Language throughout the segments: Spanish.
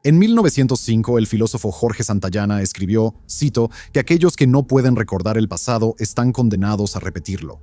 En 1905, el filósofo Jorge Santayana escribió, cito, que aquellos que no pueden recordar el pasado están condenados a repetirlo.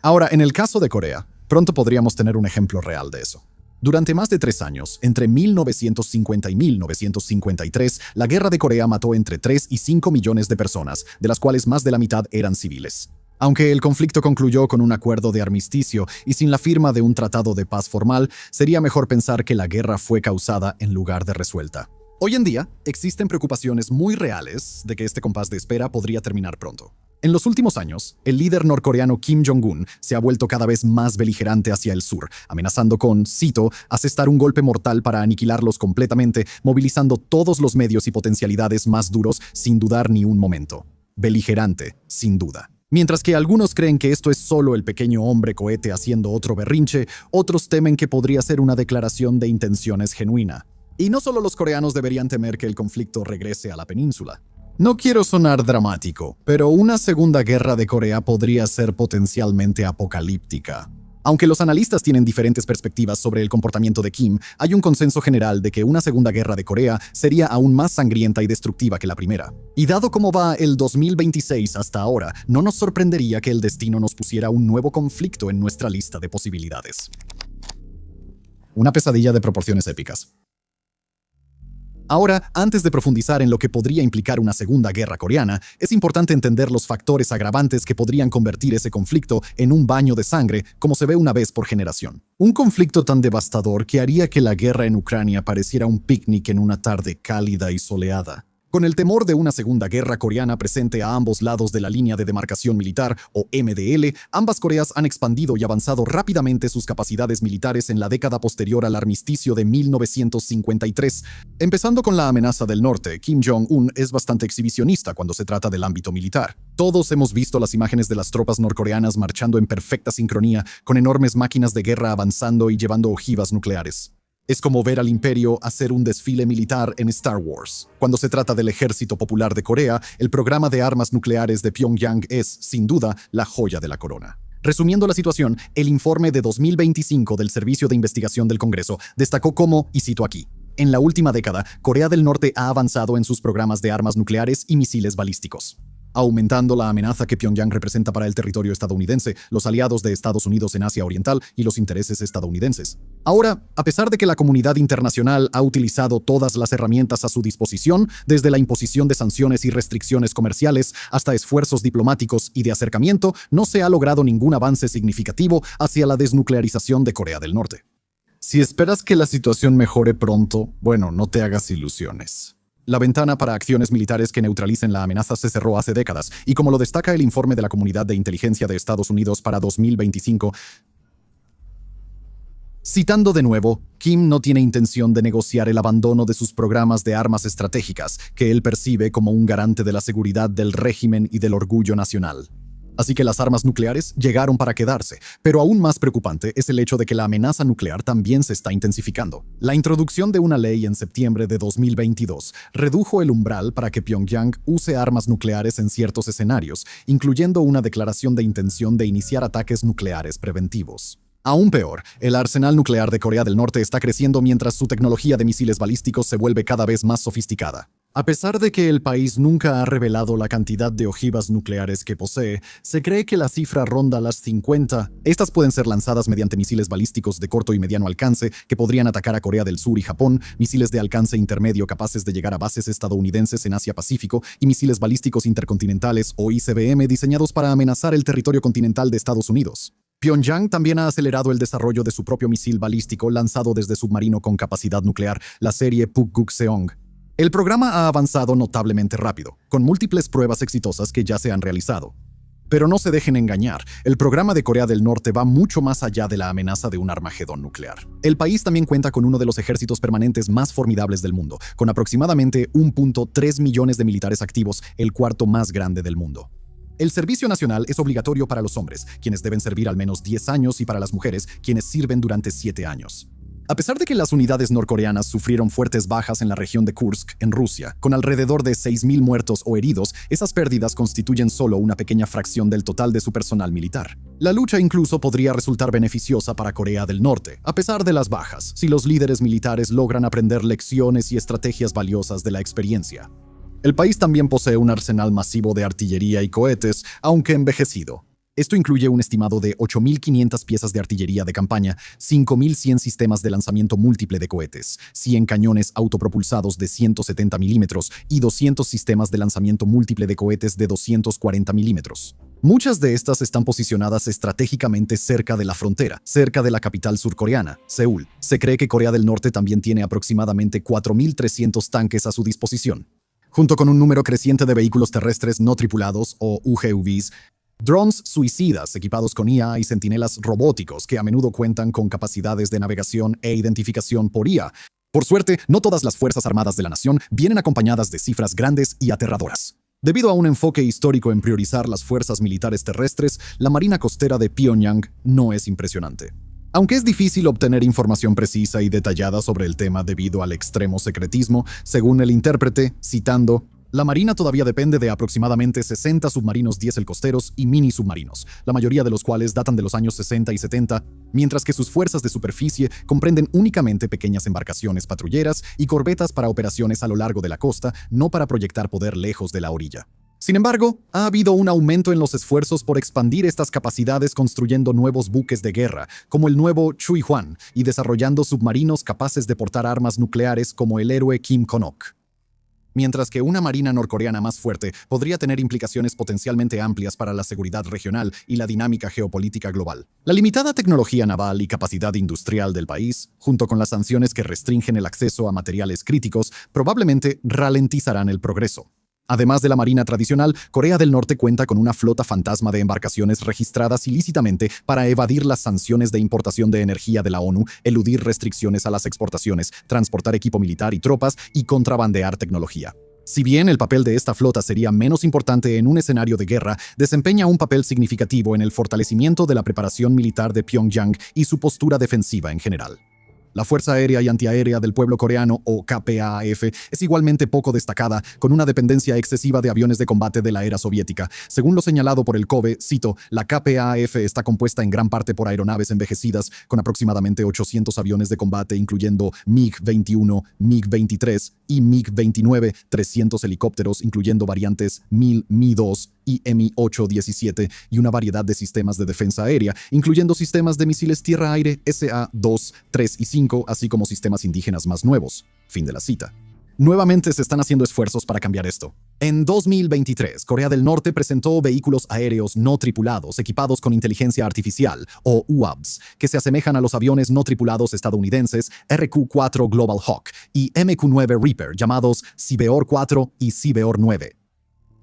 Ahora, en el caso de Corea, pronto podríamos tener un ejemplo real de eso. Durante más de 3 años, entre 1950 y 1953, la Guerra de Corea mató entre 3 y 5 millones de personas, de las cuales más de la mitad eran civiles. Aunque el conflicto concluyó con un acuerdo de armisticio y sin la firma de un tratado de paz formal, sería mejor pensar que la guerra fue causada en lugar de resuelta. Hoy en día, existen preocupaciones muy reales de que este compás de espera podría terminar pronto. En los últimos años, el líder norcoreano Kim Jong-un se ha vuelto cada vez más beligerante hacia el sur, amenazando con, cito, asestar un golpe mortal para aniquilarlos completamente, movilizando todos los medios y potencialidades más duros sin dudar ni un momento. Beligerante, sin duda. Mientras que algunos creen que esto es solo el pequeño hombre cohete haciendo otro berrinche, otros temen que podría ser una declaración de intenciones genuina. Y no solo los coreanos deberían temer que el conflicto regrese a la península. No quiero sonar dramático, pero una segunda guerra de Corea podría ser potencialmente apocalíptica. Aunque los analistas tienen diferentes perspectivas sobre el comportamiento de Kim, hay un consenso general de que una segunda guerra de Corea sería aún más sangrienta y destructiva que la primera. Y dado cómo va el 2026 hasta ahora, no nos sorprendería que el destino nos pusiera un nuevo conflicto en nuestra lista de posibilidades. Una pesadilla de proporciones épicas. Ahora, antes de profundizar en lo que podría implicar una segunda guerra coreana, es importante entender los factores agravantes que podrían convertir ese conflicto en un baño de sangre, como se ve una vez por generación. Un conflicto tan devastador que haría que la guerra en Ucrania pareciera un picnic en una tarde cálida y soleada. Con el temor de una segunda guerra coreana presente a ambos lados de la línea de demarcación militar, o MDL, ambas Coreas han expandido y avanzado rápidamente sus capacidades militares en la década posterior al armisticio de 1953. Empezando con la amenaza del norte, Kim Jong-un es bastante exhibicionista cuando se trata del ámbito militar. Todos hemos visto las imágenes de las tropas norcoreanas marchando en perfecta sincronía, con enormes máquinas de guerra avanzando y llevando ojivas nucleares. Es como ver al imperio hacer un desfile militar en Star Wars. Cuando se trata del Ejército Popular de Corea, el programa de armas nucleares de Pyongyang es, sin duda, la joya de la corona. Resumiendo la situación, el informe de 2025 del Servicio de Investigación del Congreso destacó cómo, y cito aquí, en la última década, Corea del Norte ha avanzado en sus programas de armas nucleares y misiles balísticos, aumentando la amenaza que Pyongyang representa para el territorio estadounidense, los aliados de Estados Unidos en Asia Oriental y los intereses estadounidenses. Ahora, a pesar de que la comunidad internacional ha utilizado todas las herramientas a su disposición, desde la imposición de sanciones y restricciones comerciales hasta esfuerzos diplomáticos y de acercamiento, no se ha logrado ningún avance significativo hacia la desnuclearización de Corea del Norte. Si esperas que la situación mejore pronto, bueno, no te hagas ilusiones. La ventana para acciones militares que neutralicen la amenaza se cerró hace décadas, y como lo destaca el informe de la Comunidad de Inteligencia de Estados Unidos para 2025, citando de nuevo, Kim no tiene intención de negociar el abandono de sus programas de armas estratégicas, que él percibe como un garante de la seguridad del régimen y del orgullo nacional. Así que las armas nucleares llegaron para quedarse, pero aún más preocupante es el hecho de que la amenaza nuclear también se está intensificando. La introducción de una ley en septiembre de 2022 redujo el umbral para que Pyongyang use armas nucleares en ciertos escenarios, incluyendo una declaración de intención de iniciar ataques nucleares preventivos. Aún peor, el arsenal nuclear de Corea del Norte está creciendo mientras su tecnología de misiles balísticos se vuelve cada vez más sofisticada. A pesar de que el país nunca ha revelado la cantidad de ojivas nucleares que posee, se cree que la cifra ronda las 50. Estas pueden ser lanzadas mediante misiles balísticos de corto y mediano alcance que podrían atacar a Corea del Sur y Japón, misiles de alcance intermedio capaces de llegar a bases estadounidenses en Asia-Pacífico y misiles balísticos intercontinentales o ICBM diseñados para amenazar el territorio continental de Estados Unidos. Pyongyang también ha acelerado el desarrollo de su propio misil balístico lanzado desde submarino con capacidad nuclear, la serie Pukgukseong. El programa ha avanzado notablemente rápido, con múltiples pruebas exitosas que ya se han realizado. Pero no se dejen engañar, el programa de Corea del Norte va mucho más allá de la amenaza de un Armagedón nuclear. El país también cuenta con uno de los ejércitos permanentes más formidables del mundo, con aproximadamente 1.3 millones de militares activos, el cuarto más grande del mundo. El servicio nacional es obligatorio para los hombres, quienes deben servir al menos 10 años, y para las mujeres, quienes sirven durante 7 años. A pesar de que las unidades norcoreanas sufrieron fuertes bajas en la región de Kursk, en Rusia, con alrededor de 6.000 muertos o heridos, esas pérdidas constituyen solo una pequeña fracción del total de su personal militar. La lucha incluso podría resultar beneficiosa para Corea del Norte, a pesar de las bajas, si los líderes militares logran aprender lecciones y estrategias valiosas de la experiencia. El país también posee un arsenal masivo de artillería y cohetes, aunque envejecido. Esto incluye un estimado de 8.500 piezas de artillería de campaña, 5.100 sistemas de lanzamiento múltiple de cohetes, 100 cañones autopropulsados de 170 milímetros y 200 sistemas de lanzamiento múltiple de cohetes de 240 milímetros. Muchas de estas están posicionadas estratégicamente cerca de la frontera, cerca de la capital surcoreana, Seúl. Se cree que Corea del Norte también tiene aproximadamente 4.300 tanques a su disposición, junto con un número creciente de vehículos terrestres no tripulados o UGVs, drones suicidas equipados con IA y centinelas robóticos que a menudo cuentan con capacidades de navegación e identificación por IA. Por suerte, no todas las Fuerzas Armadas de la nación vienen acompañadas de cifras grandes y aterradoras. Debido a un enfoque histórico en priorizar las fuerzas militares terrestres, la Marina Costera de Pyongyang no es impresionante. Aunque es difícil obtener información precisa y detallada sobre el tema debido al extremo secretismo, según el intérprete, citando, la Marina todavía depende de aproximadamente 60 submarinos diésel costeros y mini submarinos, la mayoría de los cuales datan de los años 60 y 70, mientras que sus fuerzas de superficie comprenden únicamente pequeñas embarcaciones patrulleras y corbetas para operaciones a lo largo de la costa, no para proyectar poder lejos de la orilla. Sin embargo, ha habido un aumento en los esfuerzos por expandir estas capacidades construyendo nuevos buques de guerra, como el nuevo Chui Hwan, y desarrollando submarinos capaces de portar armas nucleares como el héroe Kim Konok. Mientras que una marina norcoreana más fuerte podría tener implicaciones potencialmente amplias para la seguridad regional y la dinámica geopolítica global. La limitada tecnología naval y capacidad industrial del país, junto con las sanciones que restringen el acceso a materiales críticos, probablemente ralentizarán el progreso. Además de la marina tradicional, Corea del Norte cuenta con una flota fantasma de embarcaciones registradas ilícitamente para evadir las sanciones de importación de energía de la ONU, eludir restricciones a las exportaciones, transportar equipo militar y tropas y contrabandear tecnología. Si bien el papel de esta flota sería menos importante en un escenario de guerra, desempeña un papel significativo en el fortalecimiento de la preparación militar de Pyongyang y su postura defensiva en general. La Fuerza Aérea y Antiaérea del Pueblo Coreano, o KPAF, es igualmente poco destacada, con una dependencia excesiva de aviones de combate de la era soviética. Según lo señalado por el COBE, cito, la KPAF está compuesta en gran parte por aeronaves envejecidas, con aproximadamente 800 aviones de combate, incluyendo MiG-21, MiG-23 y MiG-29, 300 helicópteros, incluyendo variantes MiL, Mi-2 y Mi-8-17, y una variedad de sistemas de defensa aérea, incluyendo sistemas de misiles tierra-aire SA-2, 3 y 5, así como sistemas indígenas más nuevos. Fin de la cita. Nuevamente se están haciendo esfuerzos para cambiar esto. En 2023, Corea del Norte presentó vehículos aéreos no tripulados equipados con inteligencia artificial, o UAVs, que se asemejan a los aviones no tripulados estadounidenses RQ-4 Global Hawk y MQ-9 Reaper, llamados Sibeor-4 y Sibeor-9.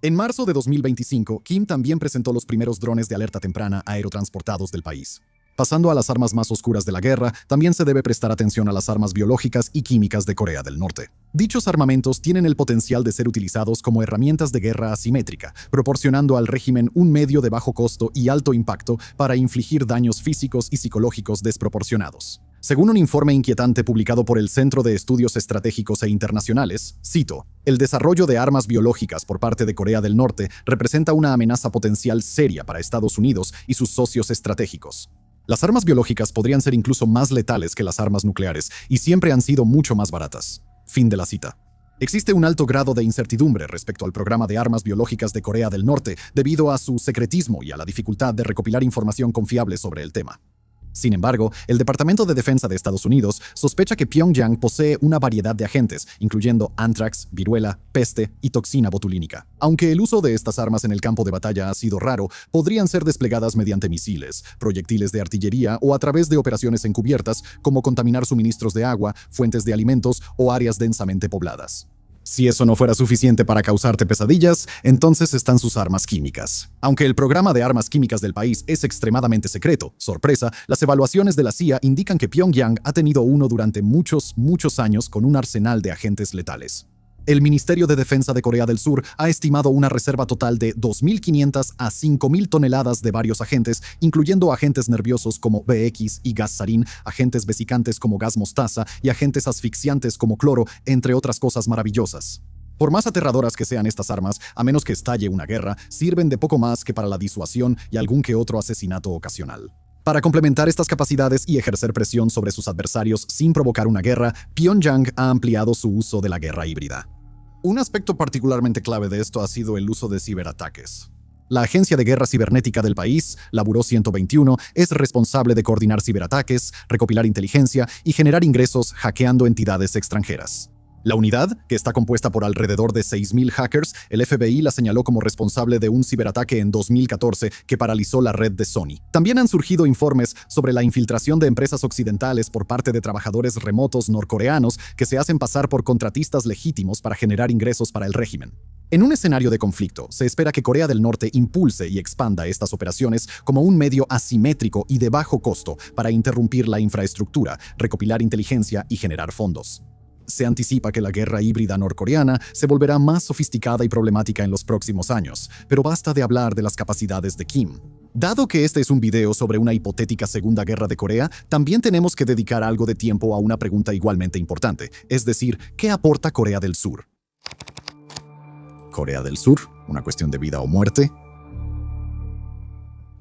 En marzo de 2025, Kim también presentó los primeros drones de alerta temprana aerotransportados del país. Pasando a las armas más oscuras de la guerra, también se debe prestar atención a las armas biológicas y químicas de Corea del Norte. Dichos armamentos tienen el potencial de ser utilizados como herramientas de guerra asimétrica, proporcionando al régimen un medio de bajo costo y alto impacto para infligir daños físicos y psicológicos desproporcionados. Según un informe inquietante publicado por el Centro de Estudios Estratégicos e Internacionales, cito, el desarrollo de armas biológicas por parte de Corea del Norte representa una amenaza potencial seria para Estados Unidos y sus socios estratégicos. Las armas biológicas podrían ser incluso más letales que las armas nucleares y siempre han sido mucho más baratas. Fin de la cita. Existe un alto grado de incertidumbre respecto al programa de armas biológicas de Corea del Norte debido a su secretismo y a la dificultad de recopilar información confiable sobre el tema. Sin embargo, el Departamento de Defensa de Estados Unidos sospecha que Pyongyang posee una variedad de agentes, incluyendo anthrax, viruela, peste y toxina botulínica. Aunque el uso de estas armas en el campo de batalla ha sido raro, podrían ser desplegadas mediante misiles, proyectiles de artillería o a través de operaciones encubiertas, como contaminar suministros de agua, fuentes de alimentos o áreas densamente pobladas. Si eso no fuera suficiente para causarte pesadillas, entonces están sus armas químicas. Aunque el programa de armas químicas del país es extremadamente secreto, sorpresa, las evaluaciones de la CIA indican que Pyongyang ha tenido uno durante muchos años con un arsenal de agentes letales. El Ministerio de Defensa de Corea del Sur ha estimado una reserva total de 2.500 a 5.000 toneladas de varios agentes, incluyendo agentes nerviosos como VX y gas sarín, agentes vesicantes como gas mostaza y agentes asfixiantes como cloro, entre otras cosas maravillosas. Por más aterradoras que sean estas armas, a menos que estalle una guerra, sirven de poco más que para la disuasión y algún que otro asesinato ocasional. Para complementar estas capacidades y ejercer presión sobre sus adversarios sin provocar una guerra, Pyongyang ha ampliado su uso de la guerra híbrida. Un aspecto particularmente clave de esto ha sido el uso de ciberataques. La Agencia de Guerra Cibernética del país, la Buró 121, es responsable de coordinar ciberataques, recopilar inteligencia y generar ingresos hackeando entidades extranjeras. La unidad, que está compuesta por alrededor de 6.000 hackers, el FBI la señaló como responsable de un ciberataque en 2014 que paralizó la red de Sony. También han surgido informes sobre la infiltración de empresas occidentales por parte de trabajadores remotos norcoreanos que se hacen pasar por contratistas legítimos para generar ingresos para el régimen. En un escenario de conflicto, se espera que Corea del Norte impulse y expanda estas operaciones como un medio asimétrico y de bajo costo para interrumpir la infraestructura, recopilar inteligencia y generar fondos. Se anticipa que la guerra híbrida norcoreana se volverá más sofisticada y problemática en los próximos años, pero basta de hablar de las capacidades de Kim. Dado que este es un video sobre una hipotética Segunda Guerra de Corea, también tenemos que dedicar algo de tiempo a una pregunta igualmente importante, es decir, ¿qué aporta Corea del Sur? ¿Corea del Sur? ¿Una cuestión de vida o muerte?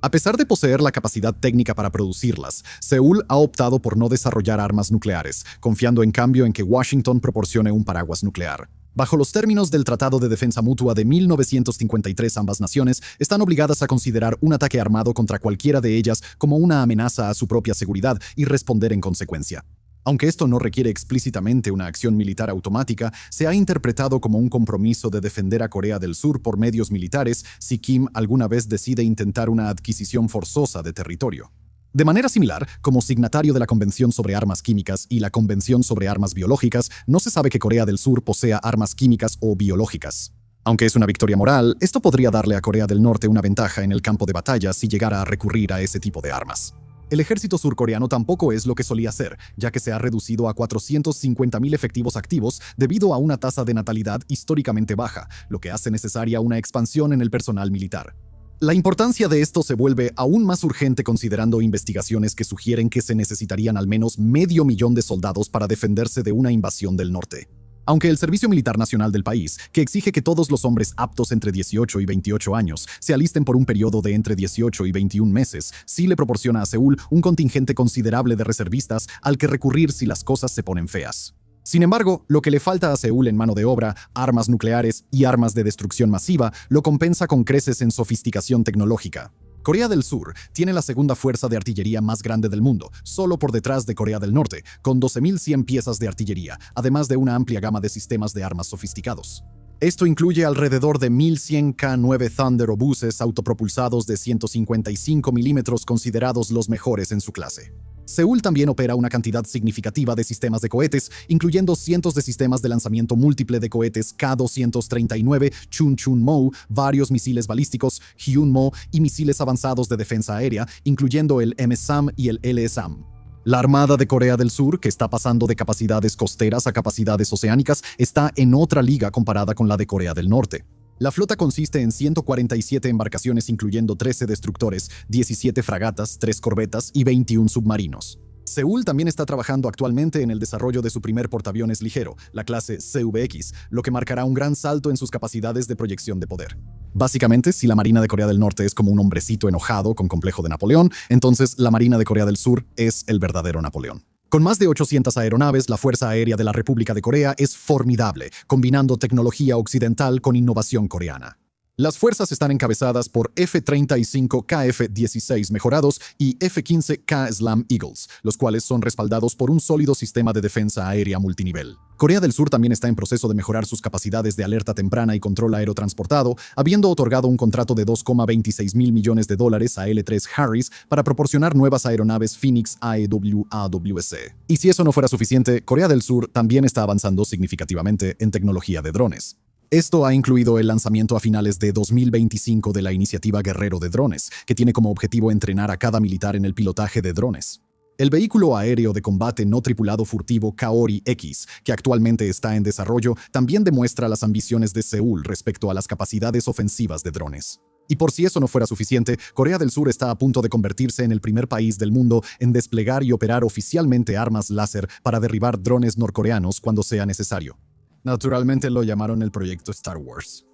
A pesar de poseer la capacidad técnica para producirlas, Seúl ha optado por no desarrollar armas nucleares, confiando en cambio en que Washington proporcione un paraguas nuclear. Bajo los términos del Tratado de Defensa Mutua de 1953, ambas naciones están obligadas a considerar un ataque armado contra cualquiera de ellas como una amenaza a su propia seguridad y responder en consecuencia. Aunque esto no requiere explícitamente una acción militar automática, se ha interpretado como un compromiso de defender a Corea del Sur por medios militares si Kim alguna vez decide intentar una adquisición forzosa de territorio. De manera similar, como signatario de la Convención sobre Armas Químicas y la Convención sobre Armas Biológicas, no se sabe que Corea del Sur posea armas químicas o biológicas. Aunque es una victoria moral, esto podría darle a Corea del Norte una ventaja en el campo de batalla si llegara a recurrir a ese tipo de armas. El ejército surcoreano tampoco es lo que solía ser, ya que se ha reducido a 450.000 efectivos activos debido a una tasa de natalidad históricamente baja, lo que hace necesaria una expansión en el personal militar. La importancia de esto se vuelve aún más urgente considerando investigaciones que sugieren que se necesitarían al menos 500.000 de soldados para defenderse de una invasión del norte. Aunque el Servicio Militar Nacional del país, que exige que todos los hombres aptos entre 18 y 28 años se alisten por un periodo de entre 18 y 21 meses, sí le proporciona a Seúl un contingente considerable de reservistas al que recurrir si las cosas se ponen feas. Sin embargo, lo que le falta a Seúl en mano de obra, armas nucleares y armas de destrucción masiva, lo compensa con creces en sofisticación tecnológica. Corea del Sur tiene la segunda fuerza de artillería más grande del mundo, solo por detrás de Corea del Norte, con 12.100 piezas de artillería, además de una amplia gama de sistemas de armas sofisticados. Esto incluye alrededor de 1.100 K-9 Thunder obuses autopropulsados de 155 milímetros considerados los mejores en su clase. Seúl también opera una cantidad significativa de sistemas de cohetes, incluyendo cientos de sistemas de lanzamiento múltiple de cohetes K-239, Chunchunmo, varios misiles balísticos, Hyunmo y misiles avanzados de defensa aérea, incluyendo el MSAM y el LSAM. La Armada de Corea del Sur, que está pasando de capacidades costeras a capacidades oceánicas, está en otra liga comparada con la de Corea del Norte. La flota consiste en 147 embarcaciones incluyendo 13 destructores, 17 fragatas, 3 corbetas y 21 submarinos. Seúl también está trabajando actualmente en el desarrollo de su primer portaaviones ligero, la clase CVX, lo que marcará un gran salto en sus capacidades de proyección de poder. Básicamente, si la Marina de Corea del Norte es como un hombrecito enojado con complejo de Napoleón, entonces la Marina de Corea del Sur es el verdadero Napoleón. Con más de 800 aeronaves, la Fuerza Aérea de la República de Corea es formidable, combinando tecnología occidental con innovación coreana. Las fuerzas están encabezadas por F-35 KF-16 mejorados y F-15K Slam Eagles, los cuales son respaldados por un sólido sistema de defensa aérea multinivel. Corea del Sur también está en proceso de mejorar sus capacidades de alerta temprana y control aerotransportado, habiendo otorgado un contrato de $2,26 mil millones a L3 Harris para proporcionar nuevas aeronaves Phoenix AEW-AWC. Y si eso no fuera suficiente, Corea del Sur también está avanzando significativamente en tecnología de drones. Esto ha incluido el lanzamiento a finales de 2025 de la iniciativa Guerrero de Drones, que tiene como objetivo entrenar a cada militar en el pilotaje de drones. El vehículo aéreo de combate no tripulado furtivo Kaori-X, que actualmente está en desarrollo, también demuestra las ambiciones de Seúl respecto a las capacidades ofensivas de drones. Y por si eso no fuera suficiente, Corea del Sur está a punto de convertirse en el primer país del mundo en desplegar y operar oficialmente armas láser para derribar drones norcoreanos cuando sea necesario. Naturalmente lo llamaron el proyecto Star Wars.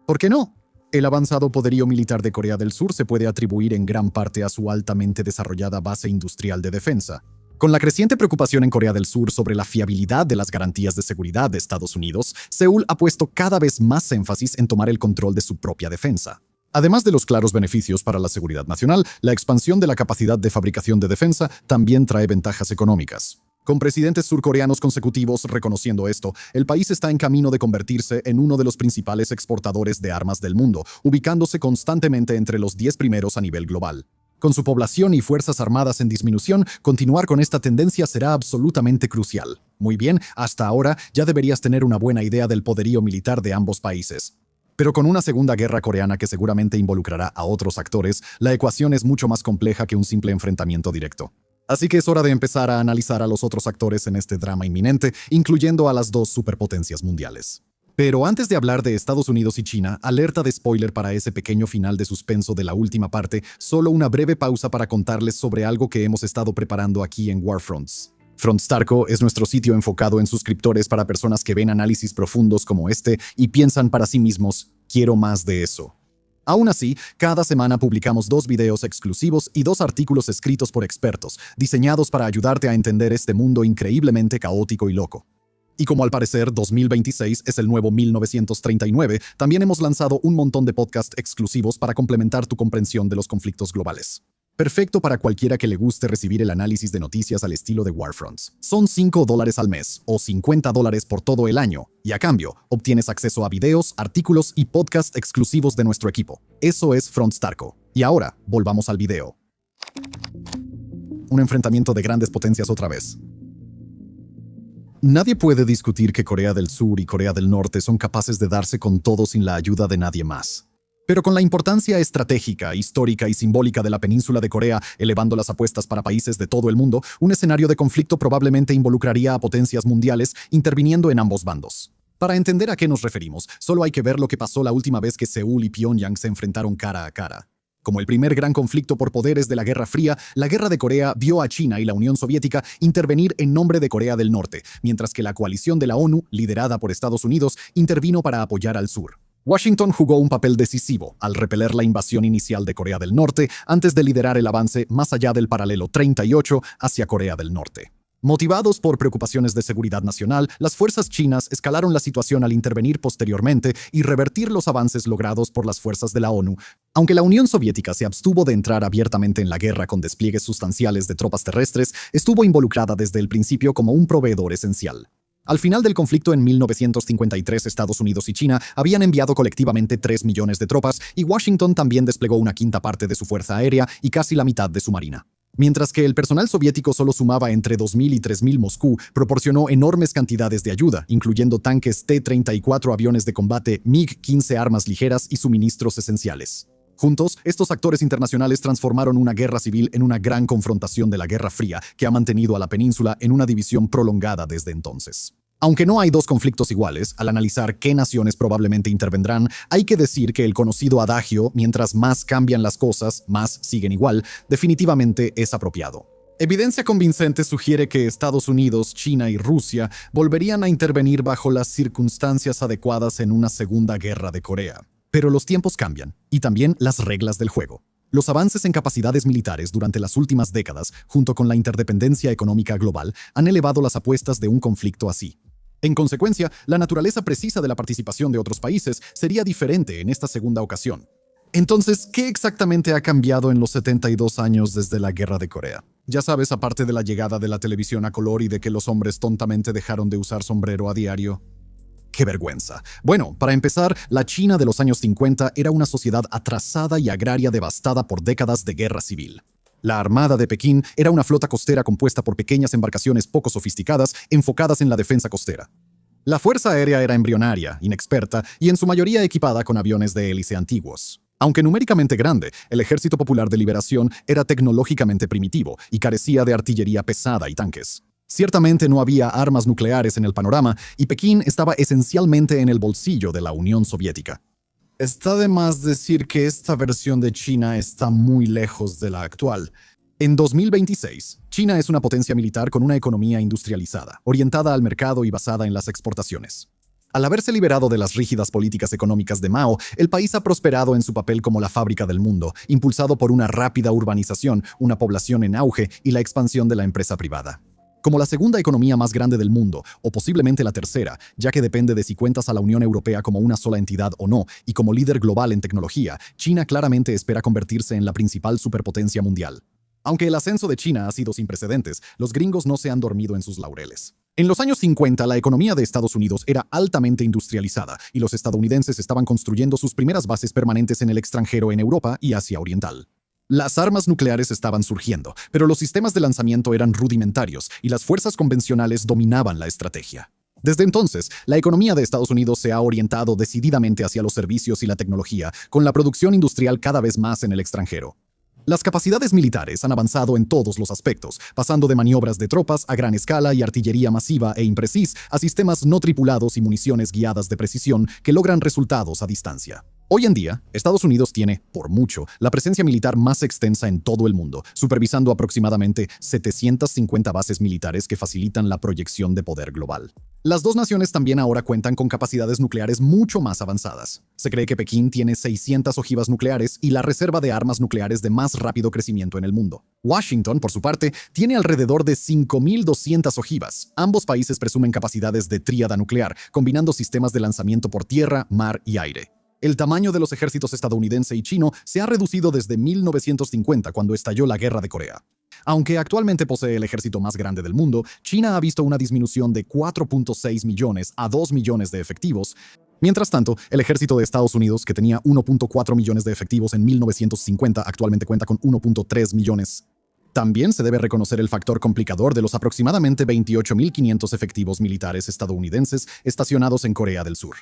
¿Por qué no? El avanzado poderío militar de Corea del Sur se puede atribuir en gran parte a su altamente desarrollada base industrial de defensa. Con la creciente preocupación en Corea del Sur sobre la fiabilidad de las garantías de seguridad de Estados Unidos, Seúl ha puesto cada vez más énfasis en tomar el control de su propia defensa. Además de los claros beneficios para la seguridad nacional, la expansión de la capacidad de fabricación de defensa también trae ventajas económicas. Con presidentes surcoreanos consecutivos reconociendo esto, el país está en camino de convertirse en uno de los principales exportadores de armas del mundo, ubicándose constantemente entre los 10 primeros a nivel global. Con su población y fuerzas armadas en disminución, continuar con esta tendencia será absolutamente crucial. Muy bien, hasta ahora ya deberías tener una buena idea del poderío militar de ambos países. Pero con una segunda guerra coreana que seguramente involucrará a otros actores, la ecuación es mucho más compleja que un simple enfrentamiento directo. Así que es hora de empezar a analizar a los otros actores en este drama inminente, incluyendo a las dos superpotencias mundiales. Pero antes de hablar de Estados Unidos y China, alerta de spoiler para ese pequeño final de suspenso de la última parte, solo una breve pausa para contarles sobre algo que hemos estado preparando aquí en Warfronts. Frontstarco es nuestro sitio enfocado en suscriptores para personas que ven análisis profundos como este y piensan para sí mismos, quiero más de eso. Aún así, cada semana publicamos 2 videos exclusivos y 2 artículos escritos por expertos, diseñados para ayudarte a entender este mundo increíblemente caótico y loco. Y como al parecer 2026 es el nuevo 1939, también hemos lanzado un montón de podcasts exclusivos para complementar tu comprensión de los conflictos globales. Perfecto para cualquiera que le guste recibir el análisis de noticias al estilo de Warfronts. Son $5 al mes o $50 por todo el año, y a cambio, obtienes acceso a videos, artículos y podcasts exclusivos de nuestro equipo. Eso es Frontstarco. Y ahora, volvamos al video. Un enfrentamiento de grandes potencias otra vez. Nadie puede discutir que Corea del Sur y Corea del Norte son capaces de darse con todo sin la ayuda de nadie más. Pero con la importancia estratégica, histórica y simbólica de la península de Corea elevando las apuestas para países de todo el mundo, un escenario de conflicto probablemente involucraría a potencias mundiales interviniendo en ambos bandos. Para entender a qué nos referimos, solo hay que ver lo que pasó la última vez que Seúl y Pyongyang se enfrentaron cara a cara. Como el primer gran conflicto por poderes de la Guerra Fría, la Guerra de Corea vio a China y la Unión Soviética intervenir en nombre de Corea del Norte, mientras que la coalición de la ONU, liderada por Estados Unidos, intervino para apoyar al sur. Washington jugó un papel decisivo al repeler la invasión inicial de Corea del Norte antes de liderar el avance más allá del paralelo 38 hacia Corea del Norte. Motivados por preocupaciones de seguridad nacional, las fuerzas chinas escalaron la situación al intervenir posteriormente y revertir los avances logrados por las fuerzas de la ONU. Aunque la Unión Soviética se abstuvo de entrar abiertamente en la guerra con despliegues sustanciales de tropas terrestres, estuvo involucrada desde el principio como un proveedor esencial. Al final del conflicto en 1953, Estados Unidos y China habían enviado colectivamente 3 millones de tropas y Washington también desplegó una quinta parte de su fuerza aérea y casi la mitad de su marina. Mientras que el personal soviético solo sumaba entre 2.000 y 3.000, Moscú proporcionó enormes cantidades de ayuda, incluyendo tanques T-34, aviones de combate MiG-15, armas ligeras y suministros esenciales. Juntos, estos actores internacionales transformaron una guerra civil en una gran confrontación de la Guerra Fría que ha mantenido a la península en una división prolongada desde entonces. Aunque no hay 2 conflictos iguales, al analizar qué naciones probablemente intervendrán, hay que decir que el conocido adagio, mientras más cambian las cosas, más siguen igual, definitivamente es apropiado. Evidencia convincente sugiere que Estados Unidos, China y Rusia volverían a intervenir bajo las circunstancias adecuadas en una segunda guerra de Corea. Pero los tiempos cambian, y también las reglas del juego. Los avances en capacidades militares durante las últimas décadas, junto con la interdependencia económica global, han elevado las apuestas de un conflicto así. En consecuencia, la naturaleza precisa de la participación de otros países sería diferente en esta segunda ocasión. Entonces, ¿qué exactamente ha cambiado en los 72 años desde la Guerra de Corea? Ya sabes, aparte de la llegada de la televisión a color y de que los hombres tontamente dejaron de usar sombrero a diario. ¡Qué vergüenza! Bueno, para empezar, la China de los años 50 era una sociedad atrasada y agraria devastada por décadas de guerra civil. La Armada de Pekín era una flota costera compuesta por pequeñas embarcaciones poco sofisticadas enfocadas en la defensa costera. La Fuerza Aérea era embrionaria, inexperta y en su mayoría equipada con aviones de hélice antiguos. Aunque numéricamente grande, el Ejército Popular de Liberación era tecnológicamente primitivo y carecía de artillería pesada y tanques. Ciertamente no había armas nucleares en el panorama y Pekín estaba esencialmente en el bolsillo de la Unión Soviética. Está de más decir que esta versión de China está muy lejos de la actual. En 2026, China es una potencia militar con una economía industrializada, orientada al mercado y basada en las exportaciones. Al haberse liberado de las rígidas políticas económicas de Mao, el país ha prosperado en su papel como la fábrica del mundo, impulsado por una rápida urbanización, una población en auge y la expansión de la empresa privada. Como la segunda economía más grande del mundo, o posiblemente la tercera, ya que depende de si cuentas a la Unión Europea como una sola entidad o no, y como líder global en tecnología, China claramente espera convertirse en la principal superpotencia mundial. Aunque el ascenso de China ha sido sin precedentes, los gringos no se han dormido en sus laureles. En los años 50, la economía de Estados Unidos era altamente industrializada y los estadounidenses estaban construyendo sus primeras bases permanentes en el extranjero en Europa y Asia Oriental. Las armas nucleares estaban surgiendo, pero los sistemas de lanzamiento eran rudimentarios y las fuerzas convencionales dominaban la estrategia. Desde entonces, la economía de Estados Unidos se ha orientado decididamente hacia los servicios y la tecnología, con la producción industrial cada vez más en el extranjero. Las capacidades militares han avanzado en todos los aspectos, pasando de maniobras de tropas a gran escala y artillería masiva e imprecis a sistemas no tripulados y municiones guiadas de precisión que logran resultados a distancia. Hoy en día, Estados Unidos tiene, por mucho, la presencia militar más extensa en todo el mundo, supervisando aproximadamente 750 bases militares que facilitan la proyección de poder global. Las dos naciones también ahora cuentan con capacidades nucleares mucho más avanzadas. Se cree que Pekín tiene 600 ojivas nucleares y la reserva de armas nucleares de más rápido crecimiento en el mundo. Washington, por su parte, tiene alrededor de 5.200 ojivas. Ambos países presumen capacidades de tríada nuclear, combinando sistemas de lanzamiento por tierra, mar y aire. El tamaño de los ejércitos estadounidense y chino se ha reducido desde 1950, cuando estalló la Guerra de Corea. Aunque actualmente posee el ejército más grande del mundo, China ha visto una disminución de 4.6 millones a 2 millones de efectivos. Mientras tanto, el ejército de Estados Unidos, que tenía 1.4 millones de efectivos en 1950, actualmente cuenta con 1.3 millones. También se debe reconocer el factor complicador de los aproximadamente 28.500 efectivos militares estadounidenses estacionados en Corea del Sur.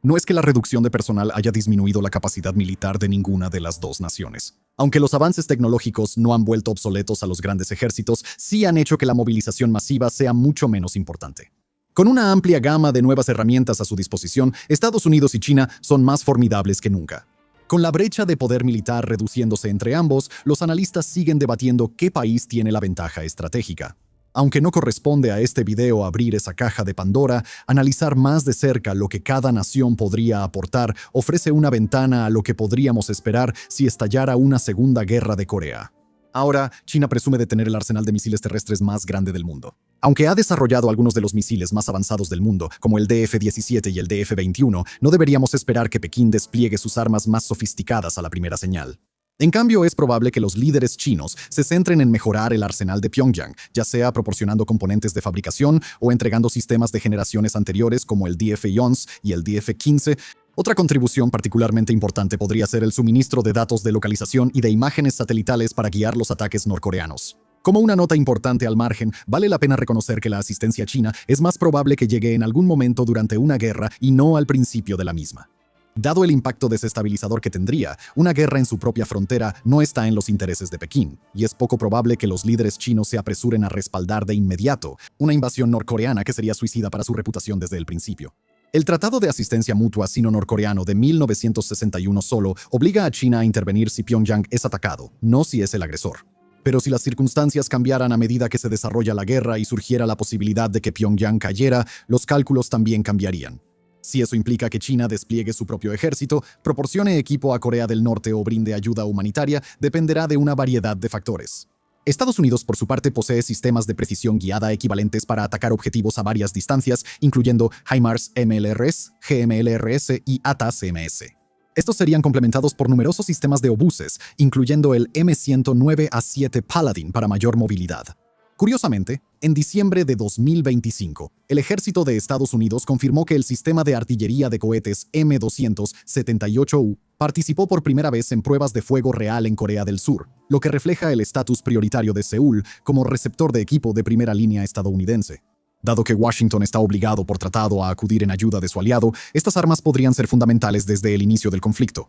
No es que la reducción de personal haya disminuido la capacidad militar de ninguna de las dos naciones. Aunque los avances tecnológicos no han vuelto obsoletos a los grandes ejércitos, sí han hecho que la movilización masiva sea mucho menos importante. Con una amplia gama de nuevas herramientas a su disposición, Estados Unidos y China son más formidables que nunca. Con la brecha de poder militar reduciéndose entre ambos, los analistas siguen debatiendo qué país tiene la ventaja estratégica. Aunque no corresponde a este video abrir esa caja de Pandora, analizar más de cerca lo que cada nación podría aportar ofrece una ventana a lo que podríamos esperar si estallara una segunda guerra de Corea. Ahora, China presume de tener el arsenal de misiles terrestres más grande del mundo. Aunque ha desarrollado algunos de los misiles más avanzados del mundo, como el DF-17 y el DF-21, no deberíamos esperar que Pekín despliegue sus armas más sofisticadas a la primera señal. En cambio, es probable que los líderes chinos se centren en mejorar el arsenal de Pyongyang, ya sea proporcionando componentes de fabricación o entregando sistemas de generaciones anteriores como el DF-11 y el DF-15. Otra contribución particularmente importante podría ser el suministro de datos de localización y de imágenes satelitales para guiar los ataques norcoreanos. Como una nota importante al margen, vale la pena reconocer que la asistencia china es más probable que llegue en algún momento durante una guerra y no al principio de la misma. Dado el impacto desestabilizador que tendría, una guerra en su propia frontera no está en los intereses de Pekín, y es poco probable que los líderes chinos se apresuren a respaldar de inmediato una invasión norcoreana que sería suicida para su reputación desde el principio. El Tratado de Asistencia Mutua Sino-Norcoreano de 1961 solo obliga a China a intervenir si Pyongyang es atacado, no si es el agresor. Pero si las circunstancias cambiaran a medida que se desarrolla la guerra y surgiera la posibilidad de que Pyongyang cayera, los cálculos también cambiarían. Si eso implica que China despliegue su propio ejército, proporcione equipo a Corea del Norte o brinde ayuda humanitaria, dependerá de una variedad de factores. Estados Unidos, por su parte, posee sistemas de precisión guiada equivalentes para atacar objetivos a varias distancias, incluyendo HIMARS MLRS, GMLRS y ATACMS. Estos serían complementados por numerosos sistemas de obuses, incluyendo el M109A7 Paladin para mayor movilidad. Curiosamente, en diciembre de 2025, el ejército de Estados Unidos confirmó que el sistema de artillería de cohetes M278U participó por primera vez en pruebas de fuego real en Corea del Sur, lo que refleja el estatus prioritario de Seúl como receptor de equipo de primera línea estadounidense. Dado que Washington está obligado por tratado a acudir en ayuda de su aliado, estas armas podrían ser fundamentales desde el inicio del conflicto.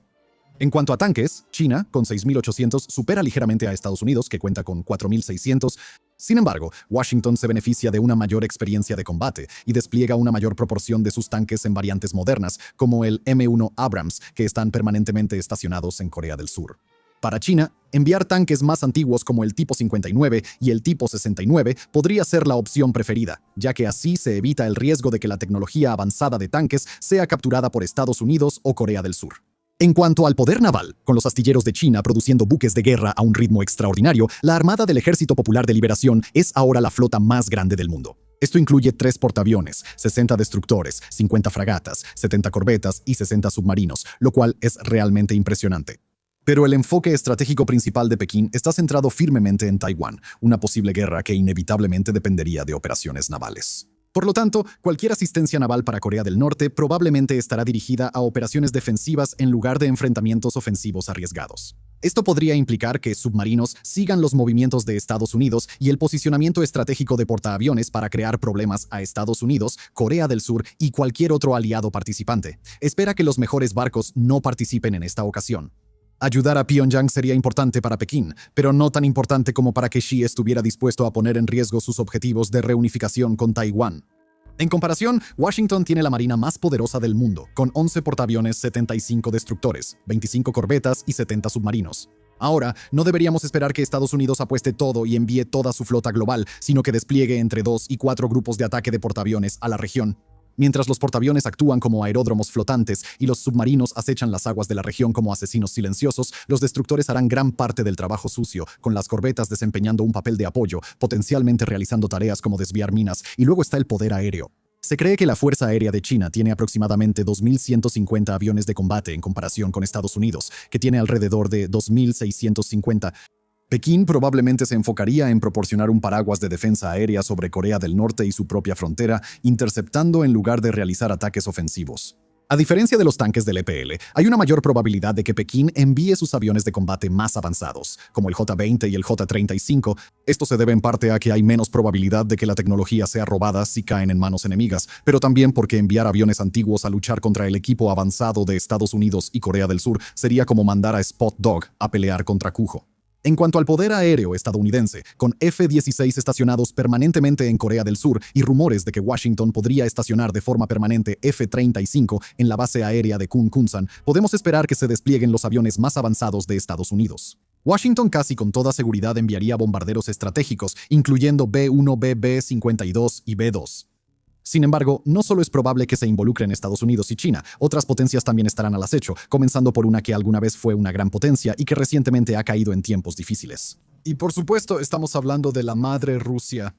En cuanto a tanques, China, con 6.800, supera ligeramente a Estados Unidos, que cuenta con 4.600. Sin embargo, Washington se beneficia de una mayor experiencia de combate y despliega una mayor proporción de sus tanques en variantes modernas, como el M1 Abrams, que están permanentemente estacionados en Corea del Sur. Para China, enviar tanques más antiguos como el Tipo 59 y el Tipo 69 podría ser la opción preferida, ya que así se evita el riesgo de que la tecnología avanzada de tanques sea capturada por Estados Unidos o Corea del Sur. En cuanto al poder naval, con los astilleros de China produciendo buques de guerra a un ritmo extraordinario, la Armada del Ejército Popular de Liberación es ahora la flota más grande del mundo. Esto incluye 3 portaaviones, 60 destructores, 50 fragatas, 70 corbetas y 60 submarinos, lo cual es realmente impresionante. Pero el enfoque estratégico principal de Pekín está centrado firmemente en Taiwán, una posible guerra que inevitablemente dependería de operaciones navales. Por lo tanto, cualquier asistencia naval para Corea del Norte probablemente estará dirigida a operaciones defensivas en lugar de enfrentamientos ofensivos arriesgados. Esto podría implicar que submarinos sigan los movimientos de Estados Unidos y el posicionamiento estratégico de portaaviones para crear problemas a Estados Unidos, Corea del Sur y cualquier otro aliado participante. Espera que los mejores barcos no participen en esta ocasión. Ayudar a Pyongyang sería importante para Pekín, pero no tan importante como para que Xi estuviera dispuesto a poner en riesgo sus objetivos de reunificación con Taiwán. En comparación, Washington tiene la marina más poderosa del mundo, con 11 portaaviones, 75 destructores, 25 corbetas y 70 submarinos. Ahora, no deberíamos esperar que Estados Unidos apueste todo y envíe toda su flota global, sino que despliegue entre 2 y 4 grupos de ataque de portaaviones a la región. Mientras los portaaviones actúan como aeródromos flotantes y los submarinos acechan las aguas de la región como asesinos silenciosos, los destructores harán gran parte del trabajo sucio, con las corbetas desempeñando un papel de apoyo, potencialmente realizando tareas como desviar minas, y luego está el poder aéreo. Se cree que la Fuerza Aérea de China tiene aproximadamente 2.150 aviones de combate en comparación con Estados Unidos, que tiene alrededor de 2.650. Pekín probablemente se enfocaría en proporcionar un paraguas de defensa aérea sobre Corea del Norte y su propia frontera, interceptando en lugar de realizar ataques ofensivos. A diferencia de los tanques del EPL, hay una mayor probabilidad de que Pekín envíe sus aviones de combate más avanzados, como el J-20 y el J-35. Esto se debe en parte a que hay menos probabilidad de que la tecnología sea robada si caen en manos enemigas, pero también porque enviar aviones antiguos a luchar contra el equipo avanzado de Estados Unidos y Corea del Sur sería como mandar a Spot Dog a pelear contra Kujo. En cuanto al poder aéreo estadounidense, con F-16 estacionados permanentemente en Corea del Sur y rumores de que Washington podría estacionar de forma permanente F-35 en la base aérea de Kunsan, podemos esperar que se desplieguen los aviones más avanzados de Estados Unidos. Washington casi con toda seguridad enviaría bombarderos estratégicos, incluyendo B-1, B-52 y B-2. Sin embargo, no solo es probable que se involucren Estados Unidos y China, otras potencias también estarán al acecho, comenzando por una que alguna vez fue una gran potencia y que recientemente ha caído en tiempos difíciles. Y por supuesto, estamos hablando de la madre Rusia.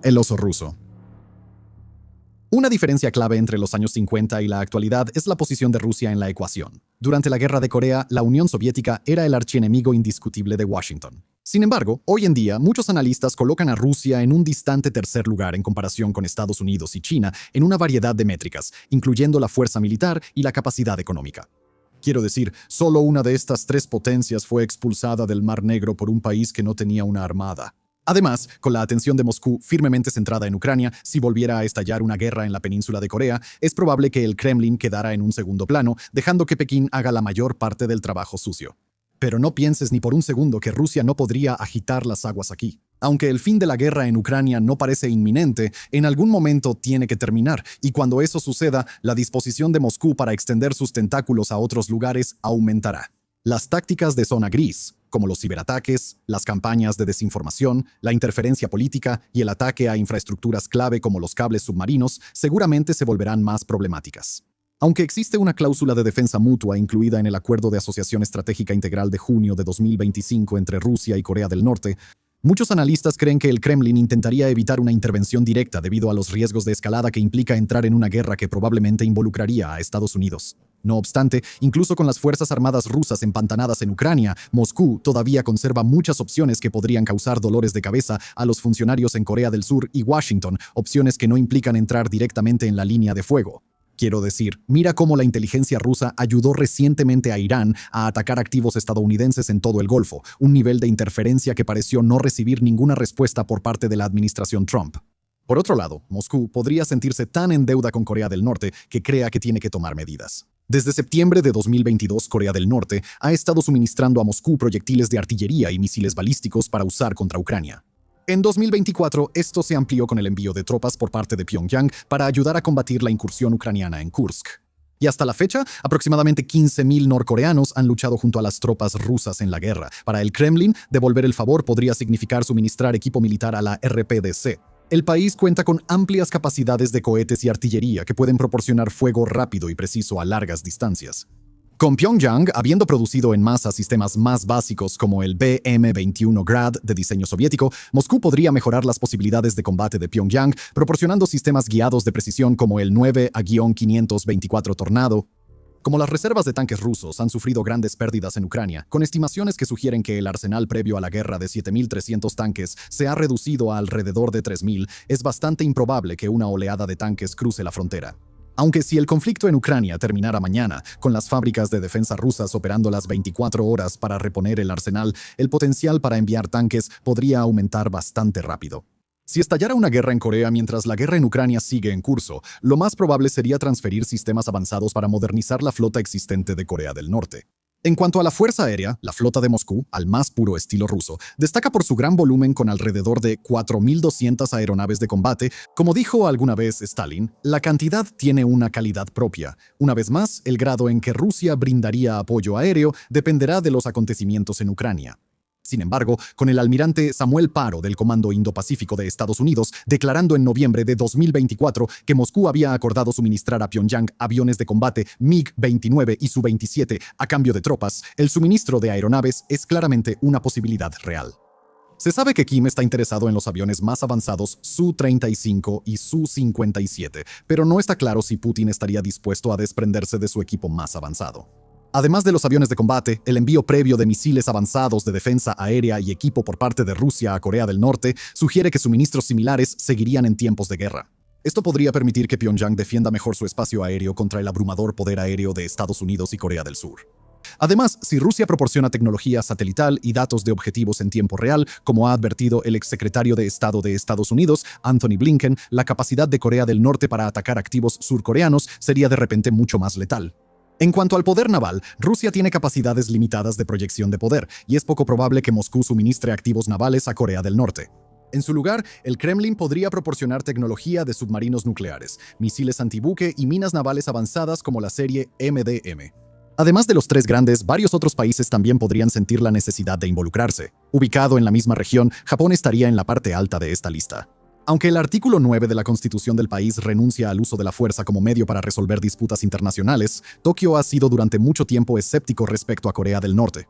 El oso ruso. Una diferencia clave entre los años 50 y la actualidad es la posición de Rusia en la ecuación. Durante la Guerra de Corea, la Unión Soviética era el archienemigo indiscutible de Washington. Sin embargo, hoy en día, muchos analistas colocan a Rusia en un distante tercer lugar en comparación con Estados Unidos y China en una variedad de métricas, incluyendo la fuerza militar y la capacidad económica. Quiero decir, solo una de estas 3 potencias fue expulsada del Mar Negro por un país que no tenía una armada. Además, con la atención de Moscú firmemente centrada en Ucrania, si volviera a estallar una guerra en la península de Corea, es probable que el Kremlin quedara en un segundo plano, dejando que Pekín haga la mayor parte del trabajo sucio. Pero no pienses ni por un segundo que Rusia no podría agitar las aguas aquí. Aunque el fin de la guerra en Ucrania no parece inminente, en algún momento tiene que terminar, y cuando eso suceda, la disposición de Moscú para extender sus tentáculos a otros lugares aumentará. Las tácticas de zona gris, como los ciberataques, las campañas de desinformación, la interferencia política y el ataque a infraestructuras clave como los cables submarinos, seguramente se volverán más problemáticas. Aunque existe una cláusula de defensa mutua incluida en el Acuerdo de Asociación Estratégica Integral de junio de 2025 entre Rusia y Corea del Norte, muchos analistas creen que el Kremlin intentaría evitar una intervención directa debido a los riesgos de escalada que implica entrar en una guerra que probablemente involucraría a Estados Unidos. No obstante, incluso con las fuerzas armadas rusas empantanadas en Ucrania, Moscú todavía conserva muchas opciones que podrían causar dolores de cabeza a los funcionarios en Corea del Sur y Washington, opciones que no implican entrar directamente en la línea de fuego. Quiero decir, mira cómo la inteligencia rusa ayudó recientemente a Irán a atacar activos estadounidenses en todo el Golfo, un nivel de interferencia que pareció no recibir ninguna respuesta por parte de la administración Trump. Por otro lado, Moscú podría sentirse tan en deuda con Corea del Norte que crea que tiene que tomar medidas. Desde septiembre de 2022, Corea del Norte ha estado suministrando a Moscú proyectiles de artillería y misiles balísticos para usar contra Ucrania. En 2024, esto se amplió con el envío de tropas por parte de Pyongyang para ayudar a combatir la incursión ucraniana en Kursk. Y hasta la fecha, aproximadamente 15.000 norcoreanos han luchado junto a las tropas rusas en la guerra. Para el Kremlin, devolver el favor podría significar suministrar equipo militar a la RPDC. El país cuenta con amplias capacidades de cohetes y artillería que pueden proporcionar fuego rápido y preciso a largas distancias. Con Pyongyang, habiendo producido en masa sistemas más básicos como el BM-21 Grad de diseño soviético, Moscú podría mejorar las posibilidades de combate de Pyongyang, proporcionando sistemas guiados de precisión como el 9A-524 Tornado. Como las reservas de tanques rusos han sufrido grandes pérdidas en Ucrania, con estimaciones que sugieren que el arsenal previo a la guerra de 7.300 tanques se ha reducido a alrededor de 3.000, es bastante improbable que una oleada de tanques cruce la frontera. Aunque si el conflicto en Ucrania terminara mañana, con las fábricas de defensa rusas operando las 24 horas para reponer el arsenal, el potencial para enviar tanques podría aumentar bastante rápido. Si estallara una guerra en Corea mientras la guerra en Ucrania sigue en curso, lo más probable sería transferir sistemas avanzados para modernizar la flota existente de Corea del Norte. En cuanto a la fuerza aérea, la flota de Moscú, al más puro estilo ruso, destaca por su gran volumen con alrededor de 4.200 aeronaves de combate. Como dijo alguna vez Stalin, la cantidad tiene una calidad propia. Una vez más, el grado en que Rusia brindaría apoyo aéreo dependerá de los acontecimientos en Ucrania. Sin embargo, con el almirante Samuel Paro del Comando Indo-Pacífico de Estados Unidos declarando en noviembre de 2024 que Moscú había acordado suministrar a Pyongyang aviones de combate MiG-29 y Su-27 a cambio de tropas, el suministro de aeronaves es claramente una posibilidad real. Se sabe que Kim está interesado en los aviones más avanzados Su-35 y Su-57, pero no está claro si Putin estaría dispuesto a desprenderse de su equipo más avanzado. Además de los aviones de combate, el envío previo de misiles avanzados de defensa aérea y equipo por parte de Rusia a Corea del Norte sugiere que suministros similares seguirían en tiempos de guerra. Esto podría permitir que Pyongyang defienda mejor su espacio aéreo contra el abrumador poder aéreo de Estados Unidos y Corea del Sur. Además, si Rusia proporciona tecnología satelital y datos de objetivos en tiempo real, como ha advertido el exsecretario de Estado de Estados Unidos, Anthony Blinken, la capacidad de Corea del Norte para atacar activos surcoreanos sería de repente mucho más letal. En cuanto al poder naval, Rusia tiene capacidades limitadas de proyección de poder, y es poco probable que Moscú suministre activos navales a Corea del Norte. En su lugar, el Kremlin podría proporcionar tecnología de submarinos nucleares, misiles antibuque y minas navales avanzadas como la serie MDM. Además de los tres grandes, varios otros países también podrían sentir la necesidad de involucrarse. Ubicado en la misma región, Japón estaría en la parte alta de esta lista. Aunque el artículo 9 de la Constitución del país renuncia al uso de la fuerza como medio para resolver disputas internacionales, Tokio ha sido durante mucho tiempo escéptico respecto a Corea del Norte.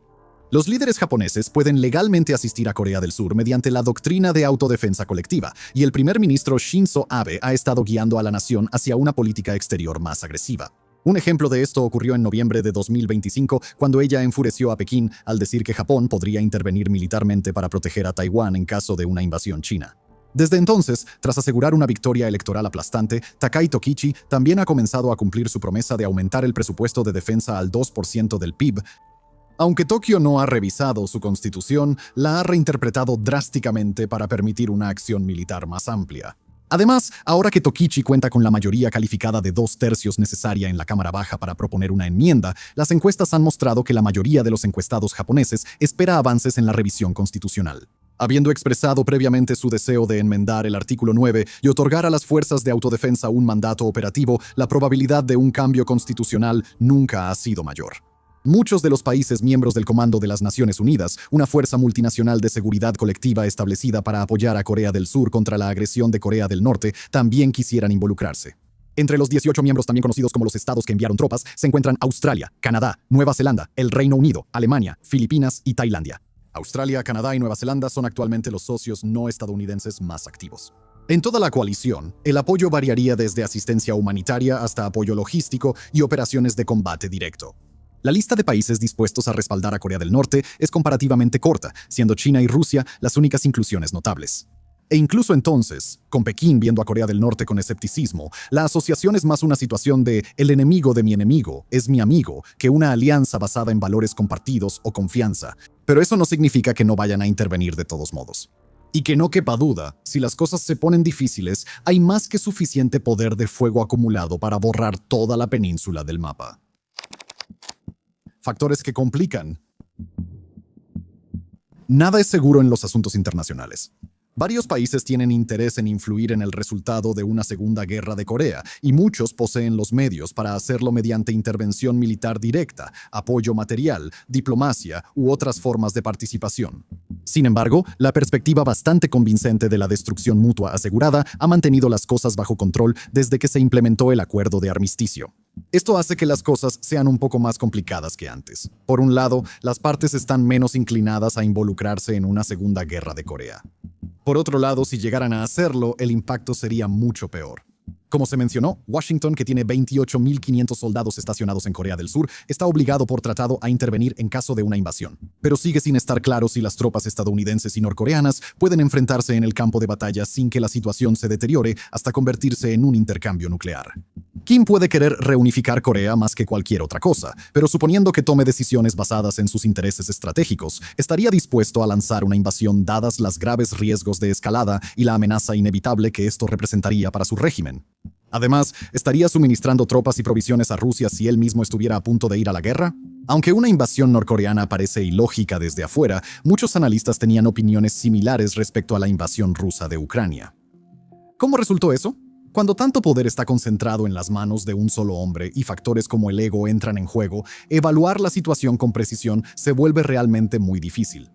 Los líderes japoneses pueden legalmente asistir a Corea del Sur mediante la doctrina de autodefensa colectiva, y el primer ministro Shinzo Abe ha estado guiando a la nación hacia una política exterior más agresiva. Un ejemplo de esto ocurrió en noviembre de 2025, cuando ella enfureció a Pekín al decir que Japón podría intervenir militarmente para proteger a Taiwán en caso de una invasión china. Desde entonces, tras asegurar una victoria electoral aplastante, Takai Tokichi también ha comenzado a cumplir su promesa de aumentar el presupuesto de defensa al 2% del PIB. Aunque Tokio no ha revisado su constitución, la ha reinterpretado drásticamente para permitir una acción militar más amplia. Además, ahora que Tokichi cuenta con la mayoría calificada de 2/3 necesaria en la Cámara Baja para proponer una enmienda, las encuestas han mostrado que la mayoría de los encuestados japoneses espera avances en la revisión constitucional. Habiendo expresado previamente su deseo de enmendar el artículo 9 y otorgar a las fuerzas de autodefensa un mandato operativo, la probabilidad de un cambio constitucional nunca ha sido mayor. Muchos de los países miembros del Comando de las Naciones Unidas, una fuerza multinacional de seguridad colectiva establecida para apoyar a Corea del Sur contra la agresión de Corea del Norte, también quisieran involucrarse. Entre los 18 miembros también conocidos como los estados que enviaron tropas, se encuentran Australia, Canadá, Nueva Zelanda, el Reino Unido, Alemania, Filipinas y Tailandia. Australia, Canadá y Nueva Zelanda son actualmente los socios no estadounidenses más activos. En toda la coalición, el apoyo variaría desde asistencia humanitaria hasta apoyo logístico y operaciones de combate directo. La lista de países dispuestos a respaldar a Corea del Norte es comparativamente corta, siendo China y Rusia las únicas inclusiones notables. E incluso entonces, con Pekín viendo a Corea del Norte con escepticismo, la asociación es más una situación de el enemigo de mi enemigo es mi amigo que una alianza basada en valores compartidos o confianza. Pero eso no significa que no vayan a intervenir de todos modos. Y que no quepa duda, si las cosas se ponen difíciles, hay más que suficiente poder de fuego acumulado para borrar toda la península del mapa. Factores que complican. Nada es seguro en los asuntos internacionales. Varios países tienen interés en influir en el resultado de una segunda guerra de Corea, y muchos poseen los medios para hacerlo mediante intervención militar directa, apoyo material, diplomacia u otras formas de participación. Sin embargo, la perspectiva bastante convincente de la destrucción mutua asegurada ha mantenido las cosas bajo control desde que se implementó el acuerdo de armisticio. Esto hace que las cosas sean un poco más complicadas que antes. Por un lado, las partes están menos inclinadas a involucrarse en una segunda guerra de Corea. Por otro lado, si llegaran a hacerlo, el impacto sería mucho peor. Como se mencionó, Washington, que tiene 28.500 soldados estacionados en Corea del Sur, está obligado por tratado a intervenir en caso de una invasión. Pero sigue sin estar claro si las tropas estadounidenses y norcoreanas pueden enfrentarse en el campo de batalla sin que la situación se deteriore hasta convertirse en un intercambio nuclear. Kim puede querer reunificar Corea más que cualquier otra cosa, pero suponiendo que tome decisiones basadas en sus intereses estratégicos, estaría dispuesto a lanzar una invasión dadas las graves riesgos de escalada y la amenaza inevitable que esto representaría para su régimen. Además, ¿estaría suministrando tropas y provisiones a Rusia si él mismo estuviera a punto de ir a la guerra? Aunque una invasión norcoreana parece ilógica desde afuera, muchos analistas tenían opiniones similares respecto a la invasión rusa de Ucrania. ¿Cómo resultó eso? Cuando tanto poder está concentrado en las manos de un solo hombre y factores como el ego entran en juego, evaluar la situación con precisión se vuelve realmente muy difícil.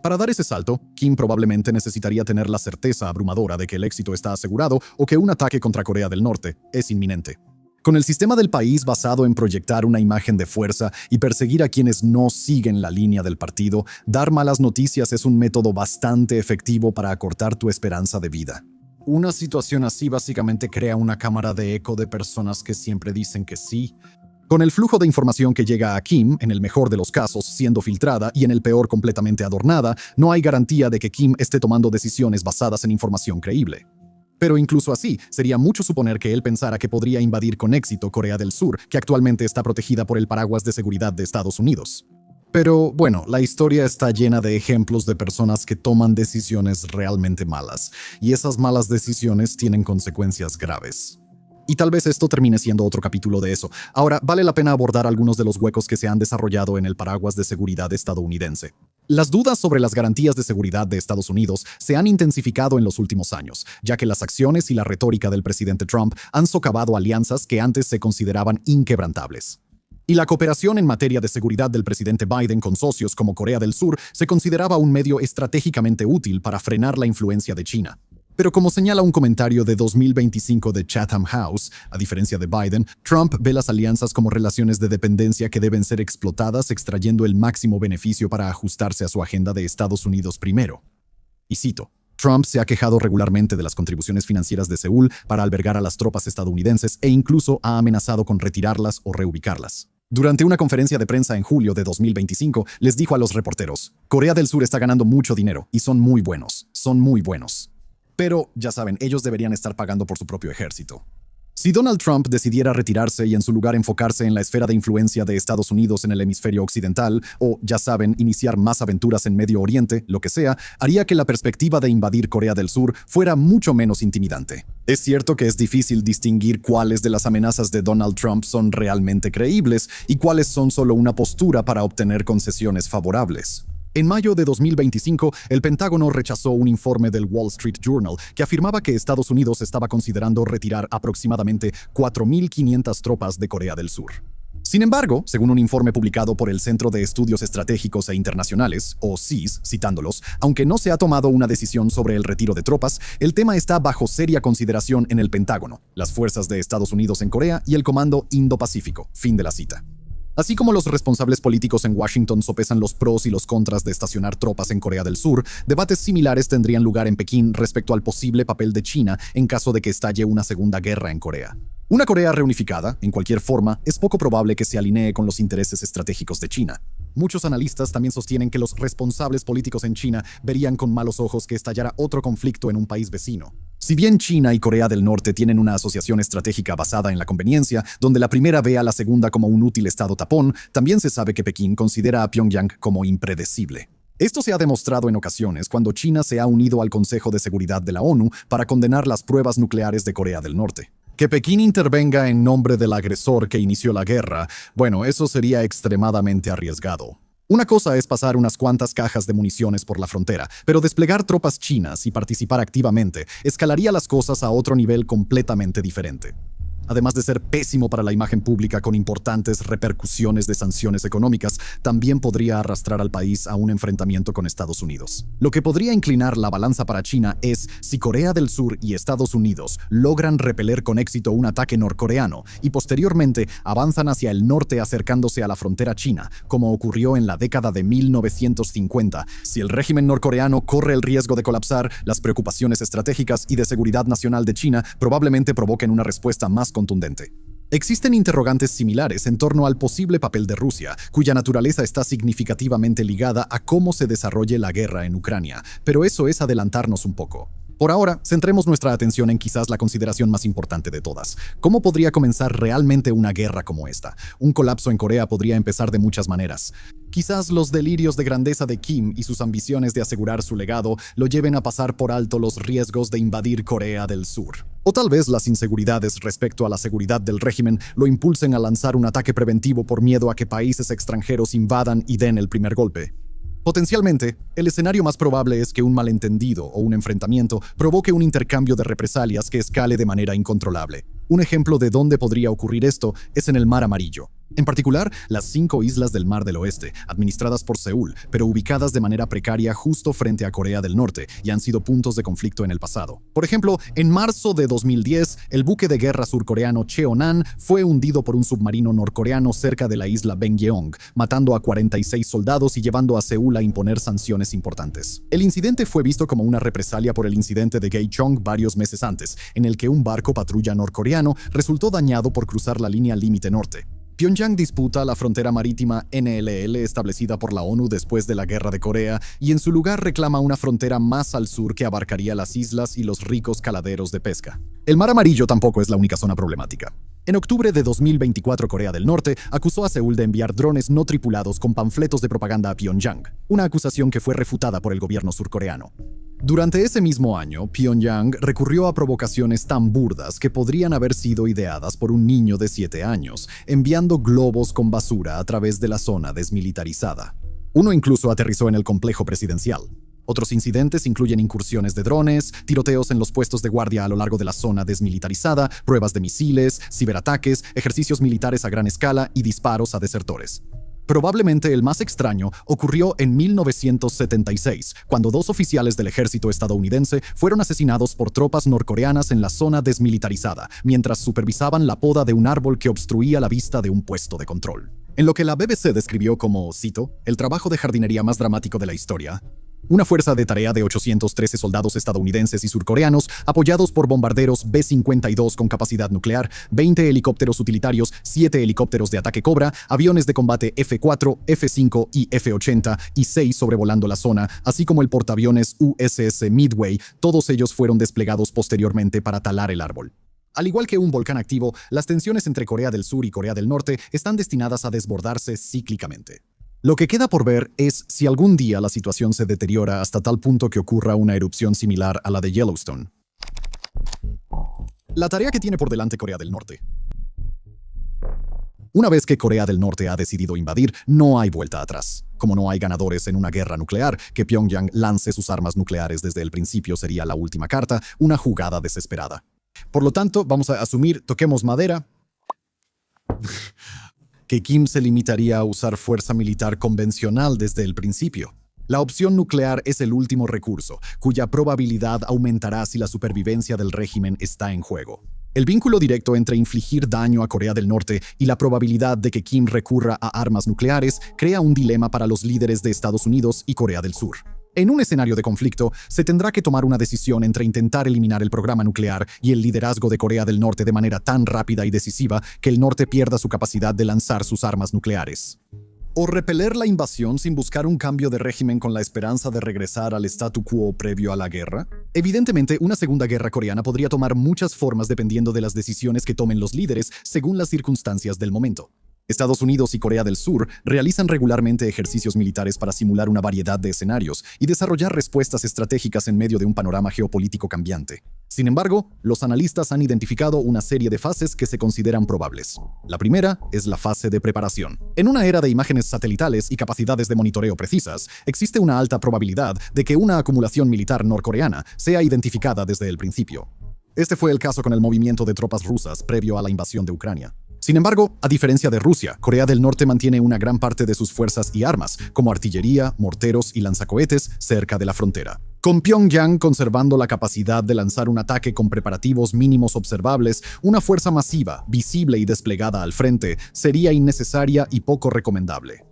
Para dar ese salto, Kim probablemente necesitaría tener la certeza abrumadora de que el éxito está asegurado o que un ataque contra Corea del Norte es inminente. Con el sistema del país basado en proyectar una imagen de fuerza y perseguir a quienes no siguen la línea del partido, dar malas noticias es un método bastante efectivo para acortar tu esperanza de vida. Una situación así básicamente crea una cámara de eco de personas que siempre dicen que sí. Con el flujo de información que llega a Kim, en el mejor de los casos, siendo filtrada y en el peor completamente adornada, no hay garantía de que Kim esté tomando decisiones basadas en información creíble. Pero incluso así, sería mucho suponer que él pensara que podría invadir con éxito Corea del Sur, que actualmente está protegida por el paraguas de seguridad de Estados Unidos. Pero bueno, la historia está llena de ejemplos de personas que toman decisiones realmente malas, y esas malas decisiones tienen consecuencias graves. Y tal vez esto termine siendo otro capítulo de eso. Ahora, vale la pena abordar algunos de los huecos que se han desarrollado en el paraguas de seguridad estadounidense. Las dudas sobre las garantías de seguridad de Estados Unidos se han intensificado en los últimos años, ya que las acciones y la retórica del presidente Trump han socavado alianzas que antes se consideraban inquebrantables. Y la cooperación en materia de seguridad del presidente Biden con socios como Corea del Sur se consideraba un medio estratégicamente útil para frenar la influencia de China. Pero como señala un comentario de 2025 de Chatham House, a diferencia de Biden, Trump ve las alianzas como relaciones de dependencia que deben ser explotadas extrayendo el máximo beneficio para ajustarse a su agenda de Estados Unidos primero. Y cito, Trump se ha quejado regularmente de las contribuciones financieras de Seúl para albergar a las tropas estadounidenses e incluso ha amenazado con retirarlas o reubicarlas. Durante una conferencia de prensa en julio de 2025, les dijo a los reporteros, Corea del Sur está ganando mucho dinero y son muy buenos, son muy buenos. Pero, ya saben, ellos deberían estar pagando por su propio ejército. Si Donald Trump decidiera retirarse y en su lugar enfocarse en la esfera de influencia de Estados Unidos en el hemisferio occidental, o, ya saben, iniciar más aventuras en Medio Oriente, lo que sea, haría que la perspectiva de invadir Corea del Sur fuera mucho menos intimidante. Es cierto que es difícil distinguir cuáles de las amenazas de Donald Trump son realmente creíbles y cuáles son solo una postura para obtener concesiones favorables. En mayo de 2025, el Pentágono rechazó un informe del Wall Street Journal que afirmaba que Estados Unidos estaba considerando retirar aproximadamente 4.500 tropas de Corea del Sur. Sin embargo, según un informe publicado por el Centro de Estudios Estratégicos e Internacionales, o CIS, citándolos, aunque no se ha tomado una decisión sobre el retiro de tropas, el tema está bajo seria consideración en el Pentágono, las fuerzas de Estados Unidos en Corea y el Comando Indo-Pacífico. Fin de la cita. Así como los responsables políticos en Washington sopesan los pros y los contras de estacionar tropas en Corea del Sur, debates similares tendrían lugar en Pekín respecto al posible papel de China en caso de que estalle una segunda guerra en Corea. Una Corea reunificada, en cualquier forma, es poco probable que se alinee con los intereses estratégicos de China. Muchos analistas también sostienen que los responsables políticos en China verían con malos ojos que estallara otro conflicto en un país vecino. Si bien China y Corea del Norte tienen una asociación estratégica basada en la conveniencia, donde la primera ve a la segunda como un útil estado tapón, también se sabe que Pekín considera a Pyongyang como impredecible. Esto se ha demostrado en ocasiones cuando China se ha unido al Consejo de Seguridad de la ONU para condenar las pruebas nucleares de Corea del Norte. Que Pekín intervenga en nombre del agresor que inició la guerra, bueno, eso sería extremadamente arriesgado. Una cosa es pasar unas cuantas cajas de municiones por la frontera, pero desplegar tropas chinas y participar activamente escalaría las cosas a otro nivel completamente diferente. Además de ser pésimo para la imagen pública con importantes repercusiones de sanciones económicas, también podría arrastrar al país a un enfrentamiento con Estados Unidos. Lo que podría inclinar la balanza para China es si Corea del Sur y Estados Unidos logran repeler con éxito un ataque norcoreano y posteriormente avanzan hacia el norte acercándose a la frontera china, como ocurrió en la década de 1950. Si el régimen norcoreano corre el riesgo de colapsar, las preocupaciones estratégicas y de seguridad nacional de China probablemente provoquen una respuesta más contundente. Existen interrogantes similares en torno al posible papel de Rusia, cuya naturaleza está significativamente ligada a cómo se desarrolle la guerra en Ucrania, pero eso es adelantarnos un poco. Por ahora, centremos nuestra atención en quizás la consideración más importante de todas. ¿Cómo podría comenzar realmente una guerra como esta? Un colapso en Corea podría empezar de muchas maneras. Quizás los delirios de grandeza de Kim y sus ambiciones de asegurar su legado lo lleven a pasar por alto los riesgos de invadir Corea del Sur. O tal vez las inseguridades respecto a la seguridad del régimen lo impulsen a lanzar un ataque preventivo por miedo a que países extranjeros invadan y den el primer golpe. Potencialmente, el escenario más probable es que un malentendido o un enfrentamiento provoque un intercambio de represalias que escale de manera incontrolable. Un ejemplo de dónde podría ocurrir esto es en el Mar Amarillo. En particular, las 5 islas del Mar del Oeste, administradas por Seúl, pero ubicadas de manera precaria justo frente a Corea del Norte, y han sido puntos de conflicto en el pasado. Por ejemplo, en marzo de 2010, el buque de guerra surcoreano Cheonan fue hundido por un submarino norcoreano cerca de la isla Bengeong, matando a 46 soldados y llevando a Seúl a imponer sanciones importantes. El incidente fue visto como una represalia por el incidente de Gaichong varios meses antes, en el que un barco patrulla norcoreano resultó dañado por cruzar la línea límite norte. Pyongyang disputa la frontera marítima NLL establecida por la ONU después de la Guerra de Corea y en su lugar reclama una frontera más al sur que abarcaría las islas y los ricos caladeros de pesca. El Mar Amarillo tampoco es la única zona problemática. En octubre de 2024, Corea del Norte acusó a Seúl de enviar drones no tripulados con panfletos de propaganda a Pyongyang, una acusación que fue refutada por el gobierno surcoreano. Durante ese mismo año, Pyongyang recurrió a provocaciones tan burdas que podrían haber sido ideadas por un niño de 7 años, enviando globos con basura a través de la zona desmilitarizada. Uno incluso aterrizó en el complejo presidencial. Otros incidentes incluyen incursiones de drones, tiroteos en los puestos de guardia a lo largo de la zona desmilitarizada, pruebas de misiles, ciberataques, ejercicios militares a gran escala y disparos a desertores. Probablemente el más extraño ocurrió en 1976, cuando 2 oficiales del ejército estadounidense fueron asesinados por tropas norcoreanas en la zona desmilitarizada, mientras supervisaban la poda de un árbol que obstruía la vista de un puesto de control. En lo que la BBC describió como, cito, el trabajo de jardinería más dramático de la historia. Una fuerza de tarea de 813 soldados estadounidenses y surcoreanos, apoyados por bombarderos B-52 con capacidad nuclear, 20 helicópteros utilitarios, 7 helicópteros de ataque Cobra, aviones de combate F-4, F-5 y F-80 y 6 sobrevolando la zona, así como el portaaviones USS Midway, todos ellos fueron desplegados posteriormente para talar el árbol. Al igual que un volcán activo, las tensiones entre Corea del Sur y Corea del Norte están destinadas a desbordarse cíclicamente. Lo que queda por ver es si algún día la situación se deteriora hasta tal punto que ocurra una erupción similar a la de Yellowstone. La tarea que tiene por delante Corea del Norte. Una vez que Corea del Norte ha decidido invadir, no hay vuelta atrás. Como no hay ganadores en una guerra nuclear, que Pyongyang lance sus armas nucleares desde el principio sería la última carta, una jugada desesperada. Por lo tanto, vamos a asumir, toquemos madera, que Kim se limitaría a usar fuerza militar convencional desde el principio. La opción nuclear es el último recurso, cuya probabilidad aumentará si la supervivencia del régimen está en juego. El vínculo directo entre infligir daño a Corea del Norte y la probabilidad de que Kim recurra a armas nucleares crea un dilema para los líderes de Estados Unidos y Corea del Sur. En un escenario de conflicto, se tendrá que tomar una decisión entre intentar eliminar el programa nuclear y el liderazgo de Corea del Norte de manera tan rápida y decisiva que el norte pierda su capacidad de lanzar sus armas nucleares. O repeler la invasión sin buscar un cambio de régimen con la esperanza de regresar al statu quo previo a la guerra. Evidentemente, una segunda guerra coreana podría tomar muchas formas dependiendo de las decisiones que tomen los líderes según las circunstancias del momento. Estados Unidos y Corea del Sur realizan regularmente ejercicios militares para simular una variedad de escenarios y desarrollar respuestas estratégicas en medio de un panorama geopolítico cambiante. Sin embargo, los analistas han identificado una serie de fases que se consideran probables. La primera es la fase de preparación. En una era de imágenes satelitales y capacidades de monitoreo precisas, existe una alta probabilidad de que una acumulación militar norcoreana sea identificada desde el principio. Este fue el caso con el movimiento de tropas rusas previo a la invasión de Ucrania. Sin embargo, a diferencia de Rusia, Corea del Norte mantiene una gran parte de sus fuerzas y armas, como artillería, morteros y lanzacohetes, cerca de la frontera. Con Pyongyang conservando la capacidad de lanzar un ataque con preparativos mínimos observables, una fuerza masiva, visible y desplegada al frente sería innecesaria y poco recomendable.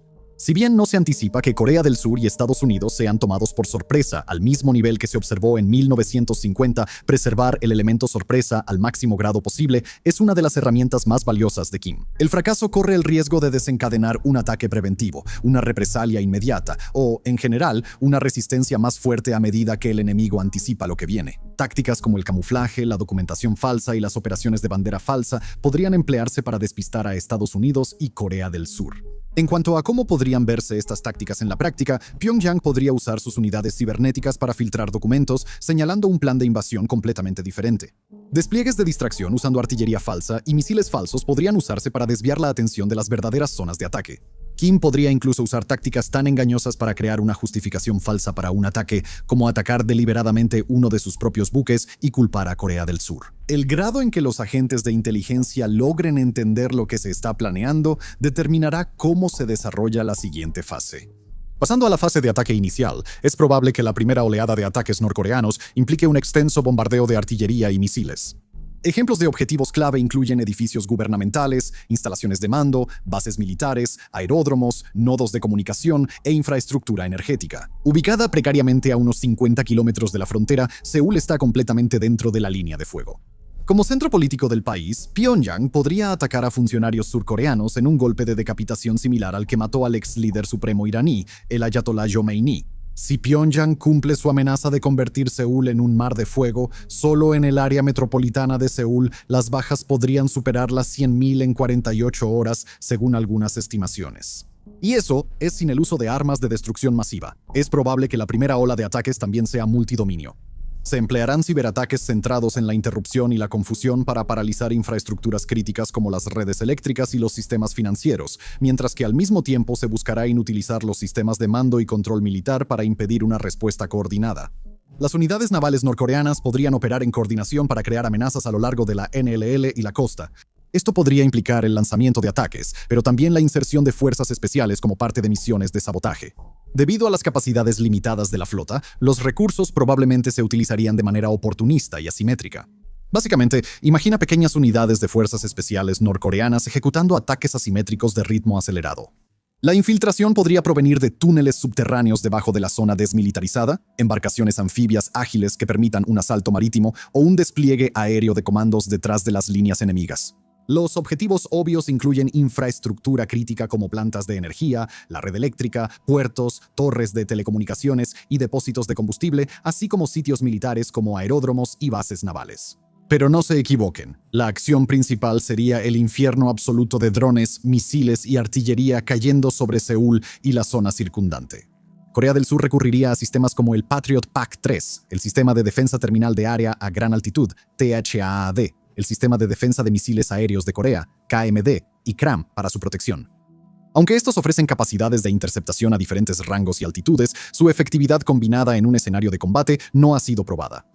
Si bien no se anticipa que Corea del Sur y Estados Unidos sean tomados por sorpresa al mismo nivel que se observó en 1950, preservar el elemento sorpresa al máximo grado posible es una de las herramientas más valiosas de Kim. El fracaso corre el riesgo de desencadenar un ataque preventivo, una represalia inmediata o, en general, una resistencia más fuerte a medida que el enemigo anticipa lo que viene. Tácticas como el camuflaje, la documentación falsa y las operaciones de bandera falsa podrían emplearse para despistar a Estados Unidos y Corea del Sur. En cuanto a cómo podrían verse estas tácticas en la práctica, Pyongyang podría usar sus unidades cibernéticas para filtrar documentos, señalando un plan de invasión completamente diferente. Despliegues de distracción usando artillería falsa y misiles falsos podrían usarse para desviar la atención de las verdaderas zonas de ataque. Kim podría incluso usar tácticas tan engañosas para crear una justificación falsa para un ataque, como atacar deliberadamente uno de sus propios buques y culpar a Corea del Sur. El grado en que los agentes de inteligencia logren entender lo que se está planeando determinará cómo se desarrolla la siguiente fase. Pasando a la fase de ataque inicial, es probable que la primera oleada de ataques norcoreanos implique un extenso bombardeo de artillería y misiles. Ejemplos de objetivos clave incluyen edificios gubernamentales, instalaciones de mando, bases militares, aeródromos, nodos de comunicación e infraestructura energética. Ubicada precariamente a unos 50 kilómetros de la frontera, Seúl está completamente dentro de la línea de fuego. Como centro político del país, Pyongyang podría atacar a funcionarios surcoreanos en un golpe de decapitación similar al que mató al ex líder supremo iraní, el ayatolá Jomeini. Si Pyongyang cumple su amenaza de convertir Seúl en un mar de fuego, solo en el área metropolitana de Seúl las bajas podrían superar las 100.000 en 48 horas, según algunas estimaciones. Y eso es sin el uso de armas de destrucción masiva. Es probable que la primera ola de ataques también sea multidominio. Se emplearán ciberataques centrados en la interrupción y la confusión para paralizar infraestructuras críticas como las redes eléctricas y los sistemas financieros, mientras que al mismo tiempo se buscará inutilizar los sistemas de mando y control militar para impedir una respuesta coordinada. Las unidades navales norcoreanas podrían operar en coordinación para crear amenazas a lo largo de la NLL y la costa. Esto podría implicar el lanzamiento de ataques, pero también la inserción de fuerzas especiales como parte de misiones de sabotaje. Debido a las capacidades limitadas de la flota, los recursos probablemente se utilizarían de manera oportunista y asimétrica. Básicamente, imagina pequeñas unidades de fuerzas especiales norcoreanas ejecutando ataques asimétricos de ritmo acelerado. La infiltración podría provenir de túneles subterráneos debajo de la zona desmilitarizada, embarcaciones anfibias ágiles que permitan un asalto marítimo o un despliegue aéreo de comandos detrás de las líneas enemigas. Los objetivos obvios incluyen infraestructura crítica como plantas de energía, la red eléctrica, puertos, torres de telecomunicaciones y depósitos de combustible, así como sitios militares como aeródromos y bases navales. Pero no se equivoquen, la acción principal sería el infierno absoluto de drones, misiles y artillería cayendo sobre Seúl y la zona circundante. Corea del Sur recurriría a sistemas como el Patriot PAC-3, el sistema de defensa terminal de área a gran altitud, THAAD, el sistema de defensa de misiles aéreos de Corea, KMD, y KRAM para su protección. Aunque estos ofrecen capacidades de interceptación a diferentes rangos y altitudes, su efectividad combinada en un escenario de combate no ha sido probada.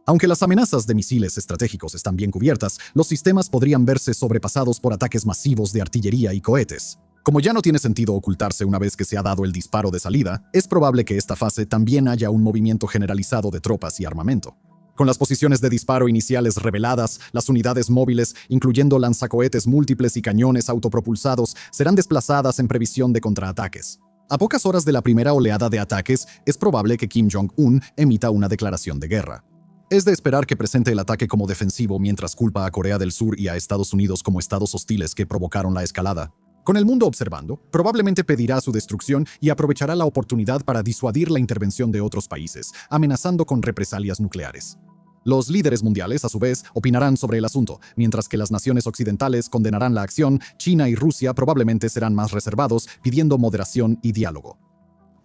Aunque las amenazas de misiles estratégicos están bien cubiertas, los sistemas podrían verse sobrepasados por ataques masivos de artillería y cohetes. Como ya no tiene sentido ocultarse una vez que se ha dado el disparo de salida, es probable que esta fase también haya un movimiento generalizado de tropas y armamento. Con las posiciones de disparo iniciales reveladas, las unidades móviles, incluyendo lanzacohetes múltiples y cañones autopropulsados, serán desplazadas en previsión de contraataques. A pocas horas de la primera oleada de ataques, es probable que Kim Jong-un emita una declaración de guerra. Es de esperar que presente el ataque como defensivo mientras culpa a Corea del Sur y a Estados Unidos como estados hostiles que provocaron la escalada. Con el mundo observando, probablemente pedirá su destrucción y aprovechará la oportunidad para disuadir la intervención de otros países, amenazando con represalias nucleares. Los líderes mundiales, a su vez, opinarán sobre el asunto, mientras que las naciones occidentales condenarán la acción. China y Rusia probablemente serán más reservados, pidiendo moderación y diálogo.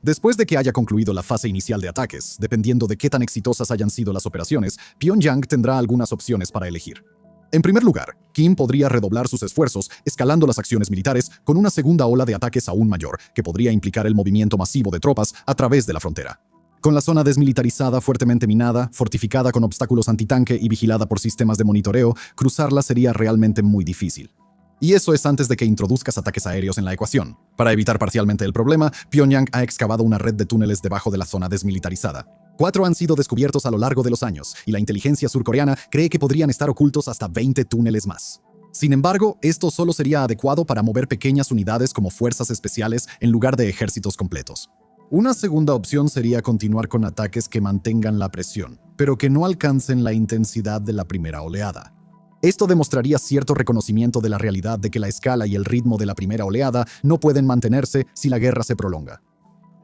Después de que haya concluido la fase inicial de ataques, dependiendo de qué tan exitosas hayan sido las operaciones, Pyongyang tendrá algunas opciones para elegir. En primer lugar, Kim podría redoblar sus esfuerzos, escalando las acciones militares con una segunda ola de ataques aún mayor, que podría implicar el movimiento masivo de tropas a través de la frontera. Con la zona desmilitarizada, fuertemente minada, fortificada con obstáculos antitanque y vigilada por sistemas de monitoreo, cruzarla sería realmente muy difícil. Y eso es antes de que introduzcas ataques aéreos en la ecuación. Para evitar parcialmente el problema, Pyongyang ha excavado una red de túneles debajo de la zona desmilitarizada. 4 han sido descubiertos a lo largo de los años, y la inteligencia surcoreana cree que podrían estar ocultos hasta 20 túneles más. Sin embargo, esto solo sería adecuado para mover pequeñas unidades como fuerzas especiales en lugar de ejércitos completos. Una segunda opción sería continuar con ataques que mantengan la presión, pero que no alcancen la intensidad de la primera oleada. Esto demostraría cierto reconocimiento de la realidad de que la escala y el ritmo de la primera oleada no pueden mantenerse si la guerra se prolonga.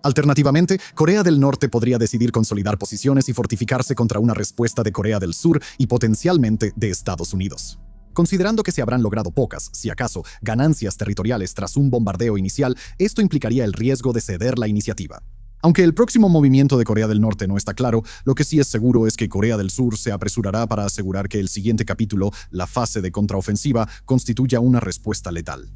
Alternativamente, Corea del Norte podría decidir consolidar posiciones y fortificarse contra una respuesta de Corea del Sur y potencialmente de Estados Unidos. Considerando que se habrán logrado pocas, si acaso, ganancias territoriales tras un bombardeo inicial, esto implicaría el riesgo de ceder la iniciativa. Aunque el próximo movimiento de Corea del Norte no está claro, lo que sí es seguro es que Corea del Sur se apresurará para asegurar que el siguiente capítulo, la fase de contraofensiva, constituya una respuesta letal.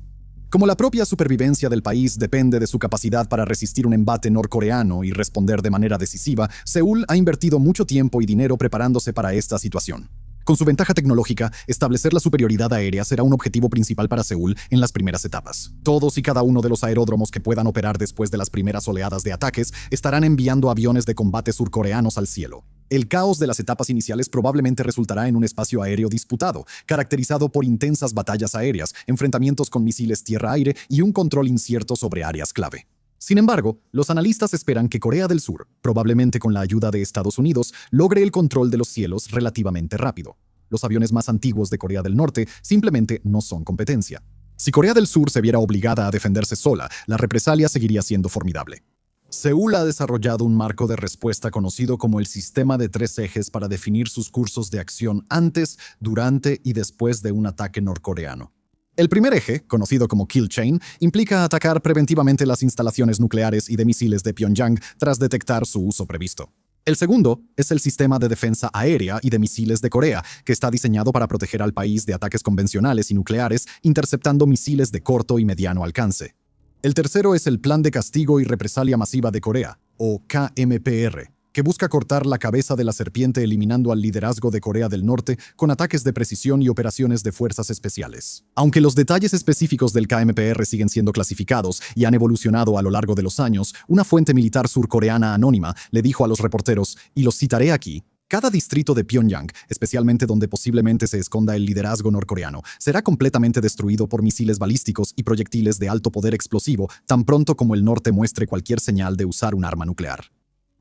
Como la propia supervivencia del país depende de su capacidad para resistir un embate norcoreano y responder de manera decisiva, Seúl ha invertido mucho tiempo y dinero preparándose para esta situación. Con su ventaja tecnológica, establecer la superioridad aérea será un objetivo principal para Seúl en las primeras etapas. Todos y cada uno de los aeródromos que puedan operar después de las primeras oleadas de ataques estarán enviando aviones de combate surcoreanos al cielo. El caos de las etapas iniciales probablemente resultará en un espacio aéreo disputado, caracterizado por intensas batallas aéreas, enfrentamientos con misiles tierra-aire y un control incierto sobre áreas clave. Sin embargo, los analistas esperan que Corea del Sur, probablemente con la ayuda de Estados Unidos, logre el control de los cielos relativamente rápido. Los aviones más antiguos de Corea del Norte simplemente no son competencia. Si Corea del Sur se viera obligada a defenderse sola, la represalia seguiría siendo formidable. Seúl ha desarrollado un marco de respuesta conocido como el sistema de 3 ejes para definir sus cursos de acción antes, durante y después de un ataque norcoreano. El primer eje, conocido como Kill Chain, implica atacar preventivamente las instalaciones nucleares y de misiles de Pyongyang tras detectar su uso previsto. El segundo es el sistema de defensa aérea y de misiles de Corea, que está diseñado para proteger al país de ataques convencionales y nucleares, interceptando misiles de corto y mediano alcance. El tercero es el Plan de Castigo y Represalia Masiva de Corea, o KMPR, que busca cortar la cabeza de la serpiente eliminando al liderazgo de Corea del Norte con ataques de precisión y operaciones de fuerzas especiales. Aunque los detalles específicos del KMPR siguen siendo clasificados y han evolucionado a lo largo de los años, una fuente militar surcoreana anónima le dijo a los reporteros, y los citaré aquí: cada distrito de Pyongyang, especialmente donde posiblemente se esconda el liderazgo norcoreano, será completamente destruido por misiles balísticos y proyectiles de alto poder explosivo tan pronto como el norte muestre cualquier señal de usar un arma nuclear.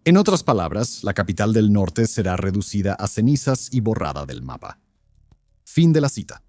En otras palabras, la capital del norte será reducida a cenizas y borrada del mapa. Fin de la cita.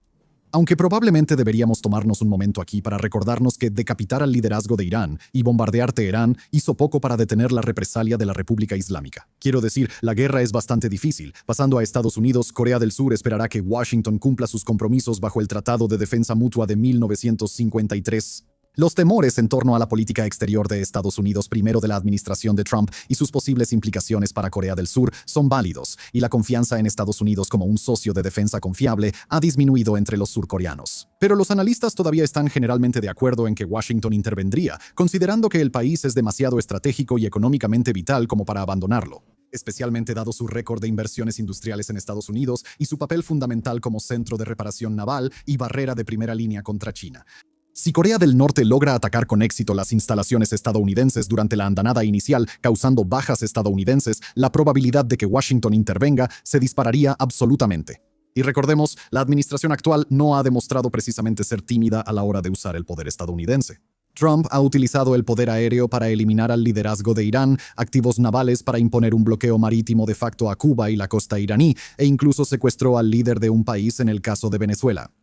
Aunque probablemente deberíamos tomarnos un momento aquí para recordarnos que decapitar al liderazgo de Irán y bombardear Teherán hizo poco para detener la represalia de la República Islámica. Quiero decir, la guerra es bastante difícil. Pasando a Estados Unidos, Corea del Sur esperará que Washington cumpla sus compromisos bajo el Tratado de Defensa Mutua de 1953. Los temores en torno a la política exterior de Estados Unidos primero de la administración de Trump y sus posibles implicaciones para Corea del Sur son válidos, y la confianza en Estados Unidos como un socio de defensa confiable ha disminuido entre los surcoreanos. Pero los analistas todavía están generalmente de acuerdo en que Washington intervendría, considerando que el país es demasiado estratégico y económicamente vital como para abandonarlo, especialmente dado su récord de inversiones industriales en Estados Unidos y su papel fundamental como centro de reparación naval y barrera de primera línea contra China. Si Corea del Norte logra atacar con éxito las instalaciones estadounidenses durante la andanada inicial, causando bajas estadounidenses, la probabilidad de que Washington intervenga se dispararía absolutamente. Y recordemos, la administración actual no ha demostrado precisamente ser tímida a la hora de usar el poder estadounidense. Trump ha utilizado el poder aéreo para eliminar al liderazgo de Irán, activos navales para imponer un bloqueo marítimo de facto a Cuba y la costa iraní, e incluso secuestró al líder de un país en el caso de Venezuela.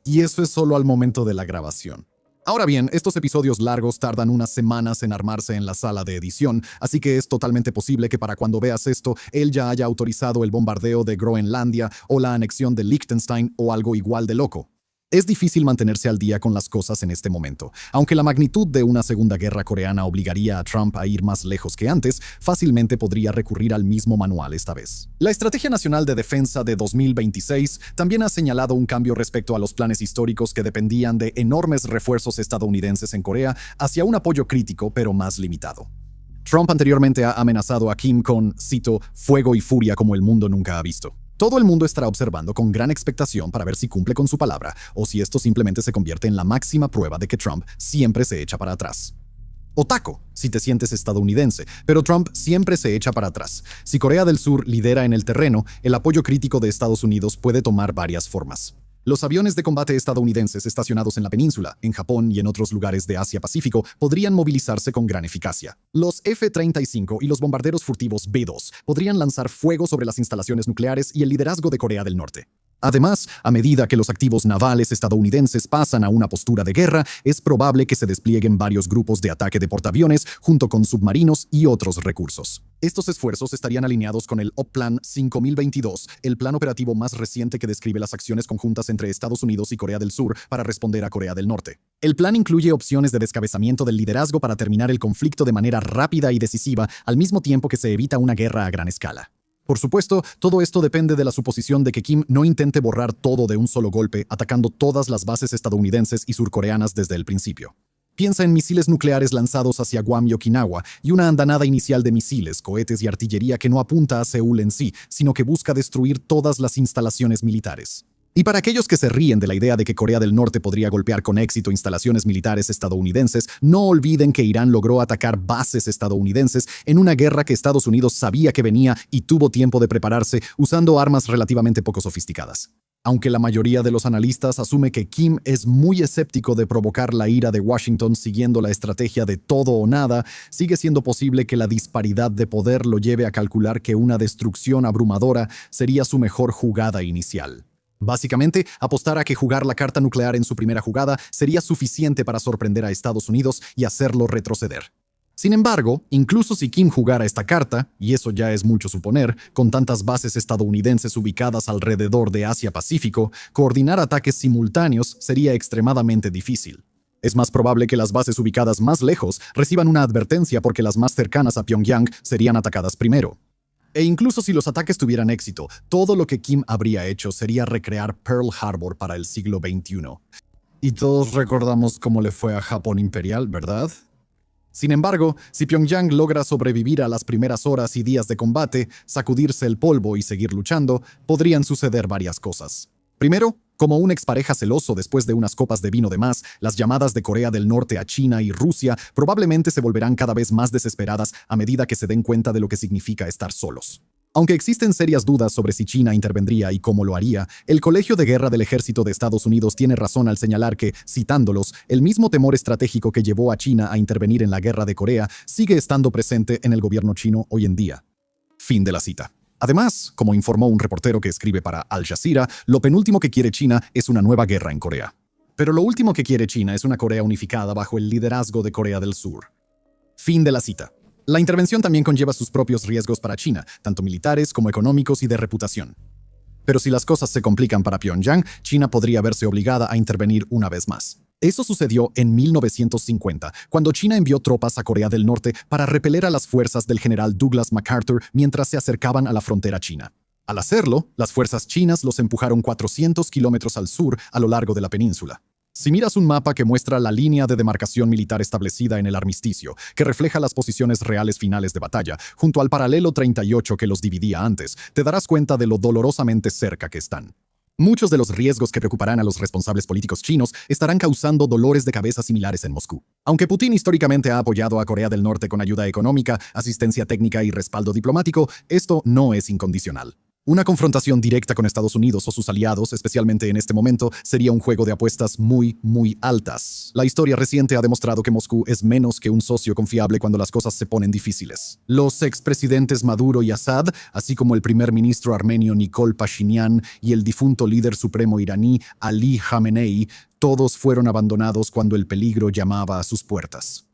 Y eso es solo al momento de la grabación. Ahora bien, estos episodios largos tardan unas semanas en armarse en la sala de edición, así que es totalmente posible que para cuando veas esto, él ya haya autorizado el bombardeo de Groenlandia o la anexión de Liechtenstein o algo igual de loco. Es difícil mantenerse al día con las cosas en este momento. Aunque la magnitud de una segunda guerra coreana obligaría a Trump a ir más lejos que antes, fácilmente podría recurrir al mismo manual esta vez. La Estrategia Nacional de Defensa de 2026 también ha señalado un cambio respecto a los planes históricos que dependían de enormes refuerzos estadounidenses en Corea hacia un apoyo crítico pero más limitado. Trump anteriormente ha amenazado a Kim con, cito, fuego y furia como el mundo nunca ha visto. Todo el mundo estará observando con gran expectación para ver si cumple con su palabra o si esto simplemente se convierte en la máxima prueba de que Trump siempre se echa para atrás. O taco, si te sientes estadounidense, pero Trump siempre se echa para atrás. Si Corea del Sur lidera en el terreno, el apoyo crítico de Estados Unidos puede tomar varias formas. Los aviones de combate estadounidenses estacionados en la península, en Japón y en otros lugares de Asia-Pacífico podrían movilizarse con gran eficacia. Los F-35 y los bombarderos furtivos B-2 podrían lanzar fuego sobre las instalaciones nucleares y el liderazgo de Corea del Norte. Además, a medida que los activos navales estadounidenses pasan a una postura de guerra, es probable que se desplieguen varios grupos de ataque de portaaviones junto con submarinos y otros recursos. Estos esfuerzos estarían alineados con el OPLAN 5022, el plan operativo más reciente que describe las acciones conjuntas entre Estados Unidos y Corea del Sur para responder a Corea del Norte. El plan incluye opciones de descabezamiento del liderazgo para terminar el conflicto de manera rápida y decisiva, al mismo tiempo que se evita una guerra a gran escala. Por supuesto, todo esto depende de la suposición de que Kim no intente borrar todo de un solo golpe, atacando todas las bases estadounidenses y surcoreanas desde el principio. Piensa en misiles nucleares lanzados hacia Guam y Okinawa y una andanada inicial de misiles, cohetes y artillería que no apunta a Seúl en sí, sino que busca destruir todas las instalaciones militares. Y para aquellos que se ríen de la idea de que Corea del Norte podría golpear con éxito instalaciones militares estadounidenses, no olviden que Irán logró atacar bases estadounidenses en una guerra que Estados Unidos sabía que venía y tuvo tiempo de prepararse usando armas relativamente poco sofisticadas. Aunque la mayoría de los analistas asume que Kim es muy escéptico de provocar la ira de Washington siguiendo la estrategia de todo o nada, sigue siendo posible que la disparidad de poder lo lleve a calcular que una destrucción abrumadora sería su mejor jugada inicial. Básicamente, apostar a que jugar la carta nuclear en su primera jugada sería suficiente para sorprender a Estados Unidos y hacerlo retroceder. Sin embargo, incluso si Kim jugara esta carta, y eso ya es mucho suponer, con tantas bases estadounidenses ubicadas alrededor de Asia-Pacífico, coordinar ataques simultáneos sería extremadamente difícil. Es más probable que las bases ubicadas más lejos reciban una advertencia porque las más cercanas a Pyongyang serían atacadas primero. E incluso si los ataques tuvieran éxito, todo lo que Kim habría hecho sería recrear Pearl Harbor para el siglo XXI. Y todos recordamos cómo le fue a Japón imperial, ¿verdad? Sin embargo, si Pyongyang logra sobrevivir a las primeras horas y días de combate, sacudirse el polvo y seguir luchando, podrían suceder varias cosas. Primero, como un expareja celoso después de unas copas de vino de más, las llamadas de Corea del Norte a China y Rusia probablemente se volverán cada vez más desesperadas a medida que se den cuenta de lo que significa estar solos. Aunque existen serias dudas sobre si China intervendría y cómo lo haría, el Colegio de Guerra del Ejército de Estados Unidos tiene razón al señalar que, citándolos, el mismo temor estratégico que llevó a China a intervenir en la guerra de Corea sigue estando presente en el gobierno chino hoy en día. Fin de la cita. Además, como informó un reportero que escribe para Al Jazeera, lo penúltimo que quiere China es una nueva guerra en Corea. Pero lo último que quiere China es una Corea unificada bajo el liderazgo de Corea del Sur. Fin de la cita. La intervención también conlleva sus propios riesgos para China, tanto militares como económicos y de reputación. Pero si las cosas se complican para Pyongyang, China podría verse obligada a intervenir una vez más. Eso sucedió en 1950, cuando China envió tropas a Corea del Norte para repeler a las fuerzas del general Douglas MacArthur mientras se acercaban a la frontera china. Al hacerlo, las fuerzas chinas los empujaron 400 kilómetros al sur a lo largo de la península. Si miras un mapa que muestra la línea de demarcación militar establecida en el armisticio, que refleja las posiciones reales finales de batalla, junto al paralelo 38 que los dividía antes, te darás cuenta de lo dolorosamente cerca que están. Muchos de los riesgos que preocuparán a los responsables políticos chinos estarán causando dolores de cabeza similares en Moscú. Aunque Putin históricamente ha apoyado a Corea del Norte con ayuda económica, asistencia técnica y respaldo diplomático, esto no es incondicional. Una confrontación directa con Estados Unidos o sus aliados, especialmente en este momento, sería un juego de apuestas muy, muy altas. La historia reciente ha demostrado que Moscú es menos que un socio confiable cuando las cosas se ponen difíciles. Los expresidentes Maduro y Assad, así como el primer ministro armenio Nikol Pashinyan y el difunto líder supremo iraní Ali Khamenei, Todos fueron abandonados cuando el peligro llamaba a sus puertas.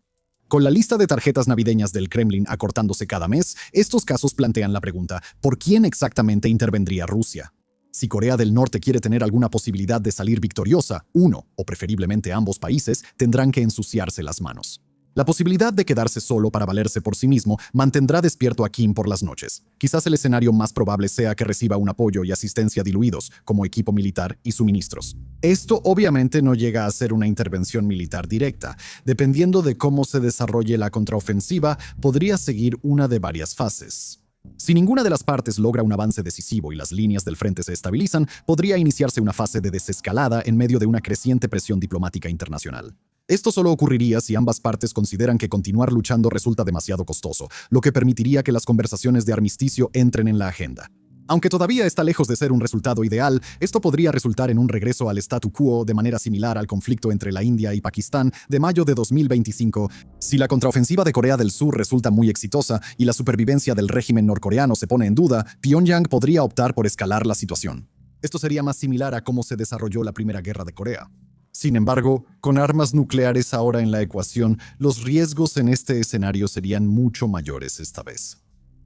Con la lista de tarjetas navideñas del Kremlin acortándose cada mes, estos casos plantean la pregunta: ¿por quién exactamente intervendría Rusia? Si Corea del Norte quiere tener alguna posibilidad de salir victoriosa, uno, o preferiblemente ambos países, tendrán que ensuciarse las manos. La posibilidad de quedarse solo para valerse por sí mismo mantendrá despierto a Kim por las noches. Quizás el escenario más probable sea que reciba un apoyo y asistencia diluidos, como equipo militar y suministros. Esto obviamente no llega a ser una intervención militar directa. Dependiendo de cómo se desarrolle la contraofensiva, podría seguir una de varias fases. Si ninguna de las partes logra un avance decisivo y las líneas del frente se estabilizan, podría iniciarse una fase de desescalada en medio de una creciente presión diplomática internacional. Esto solo ocurriría si ambas partes consideran que continuar luchando resulta demasiado costoso, lo que permitiría que las conversaciones de armisticio entren en la agenda. Aunque todavía está lejos de ser un resultado ideal, esto podría resultar en un regreso al statu quo de manera similar al conflicto entre la India y Pakistán de mayo de 2025. Si la contraofensiva de Corea del Sur resulta muy exitosa y la supervivencia del régimen norcoreano se pone en duda, Pyongyang podría optar por escalar la situación. Esto sería más similar a cómo se desarrolló la Primera Guerra de Corea. Sin embargo, con armas nucleares ahora en la ecuación, los riesgos en este escenario serían mucho mayores esta vez.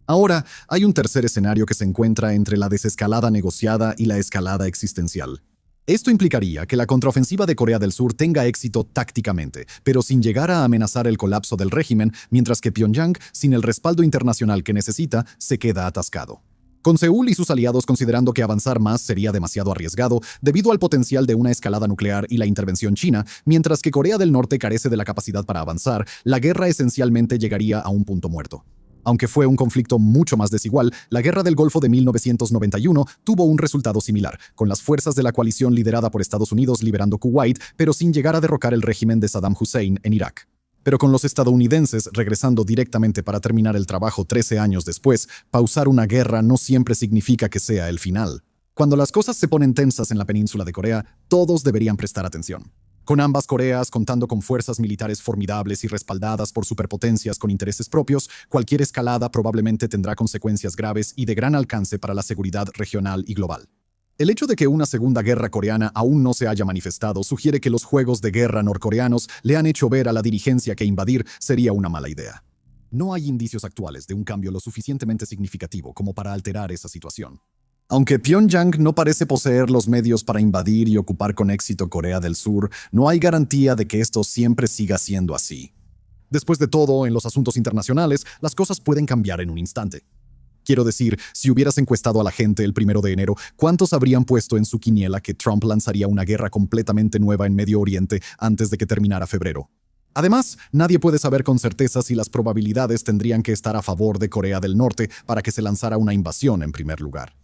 Ahora, hay un tercer escenario que se encuentra entre la desescalada negociada y la escalada existencial. Esto implicaría que la contraofensiva de Corea del Sur tenga éxito tácticamente, pero sin llegar a amenazar el colapso del régimen, mientras que Pyongyang, sin el respaldo internacional que necesita, se queda atascado. Con Seúl y sus aliados considerando que avanzar más sería demasiado arriesgado debido al potencial de una escalada nuclear y la intervención china, mientras que Corea del Norte carece de la capacidad para avanzar, la guerra esencialmente llegaría a un punto muerto. Aunque fue un conflicto mucho más desigual, la Guerra del Golfo de 1991 tuvo un resultado similar, con las fuerzas de la coalición liderada por Estados Unidos liberando Kuwait, pero sin llegar a derrocar el régimen de Saddam Hussein en Irak. Pero con los estadounidenses regresando directamente para terminar el trabajo 13 años después, pausar una guerra no siempre significa que sea el final. Cuando las cosas se ponen tensas en la península de Corea, todos deberían prestar atención. Con ambas Coreas contando con fuerzas militares formidables y respaldadas por superpotencias con intereses propios, cualquier escalada probablemente tendrá consecuencias graves y de gran alcance para la seguridad regional y global. El hecho de que una segunda guerra coreana aún no se haya manifestado sugiere que los juegos de guerra norcoreanos le han hecho ver a la dirigencia que invadir sería una mala idea. No hay indicios actuales de un cambio lo suficientemente significativo como para alterar esa situación. Aunque Pyongyang no parece poseer los medios para invadir y ocupar con éxito Corea del Sur, no hay garantía de que esto siempre siga siendo así. Después de todo, en los asuntos internacionales, las cosas pueden cambiar en un instante. Quiero decir, si hubieras encuestado a la gente el 1 de enero, ¿cuántos habrían puesto en su quiniela que Trump lanzaría una guerra completamente nueva en Medio Oriente antes de que terminara febrero? Además, nadie puede saber con certeza si las probabilidades tendrían que estar a favor de Corea del Norte para que se lanzara una invasión en primer lugar.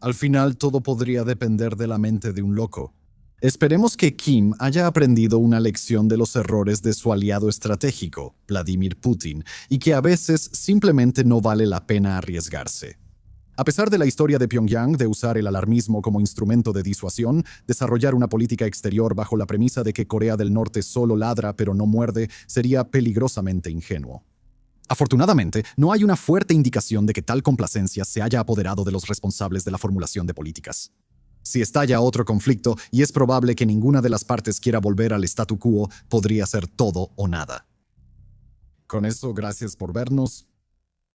Al final, todo podría depender de la mente de un loco. Esperemos que Kim haya aprendido una lección de los errores de su aliado estratégico, Vladimir Putin, y que a veces simplemente no vale la pena arriesgarse. A pesar de la historia de Pyongyang de usar el alarmismo como instrumento de disuasión, desarrollar una política exterior bajo la premisa de que Corea del Norte solo ladra pero no muerde sería peligrosamente ingenuo. Afortunadamente, no hay una fuerte indicación de que tal complacencia se haya apoderado de los responsables de la formulación de políticas. Si estalla otro conflicto, y es probable que ninguna de las partes quiera volver al statu quo, podría ser todo o nada. Con eso, gracias por vernos.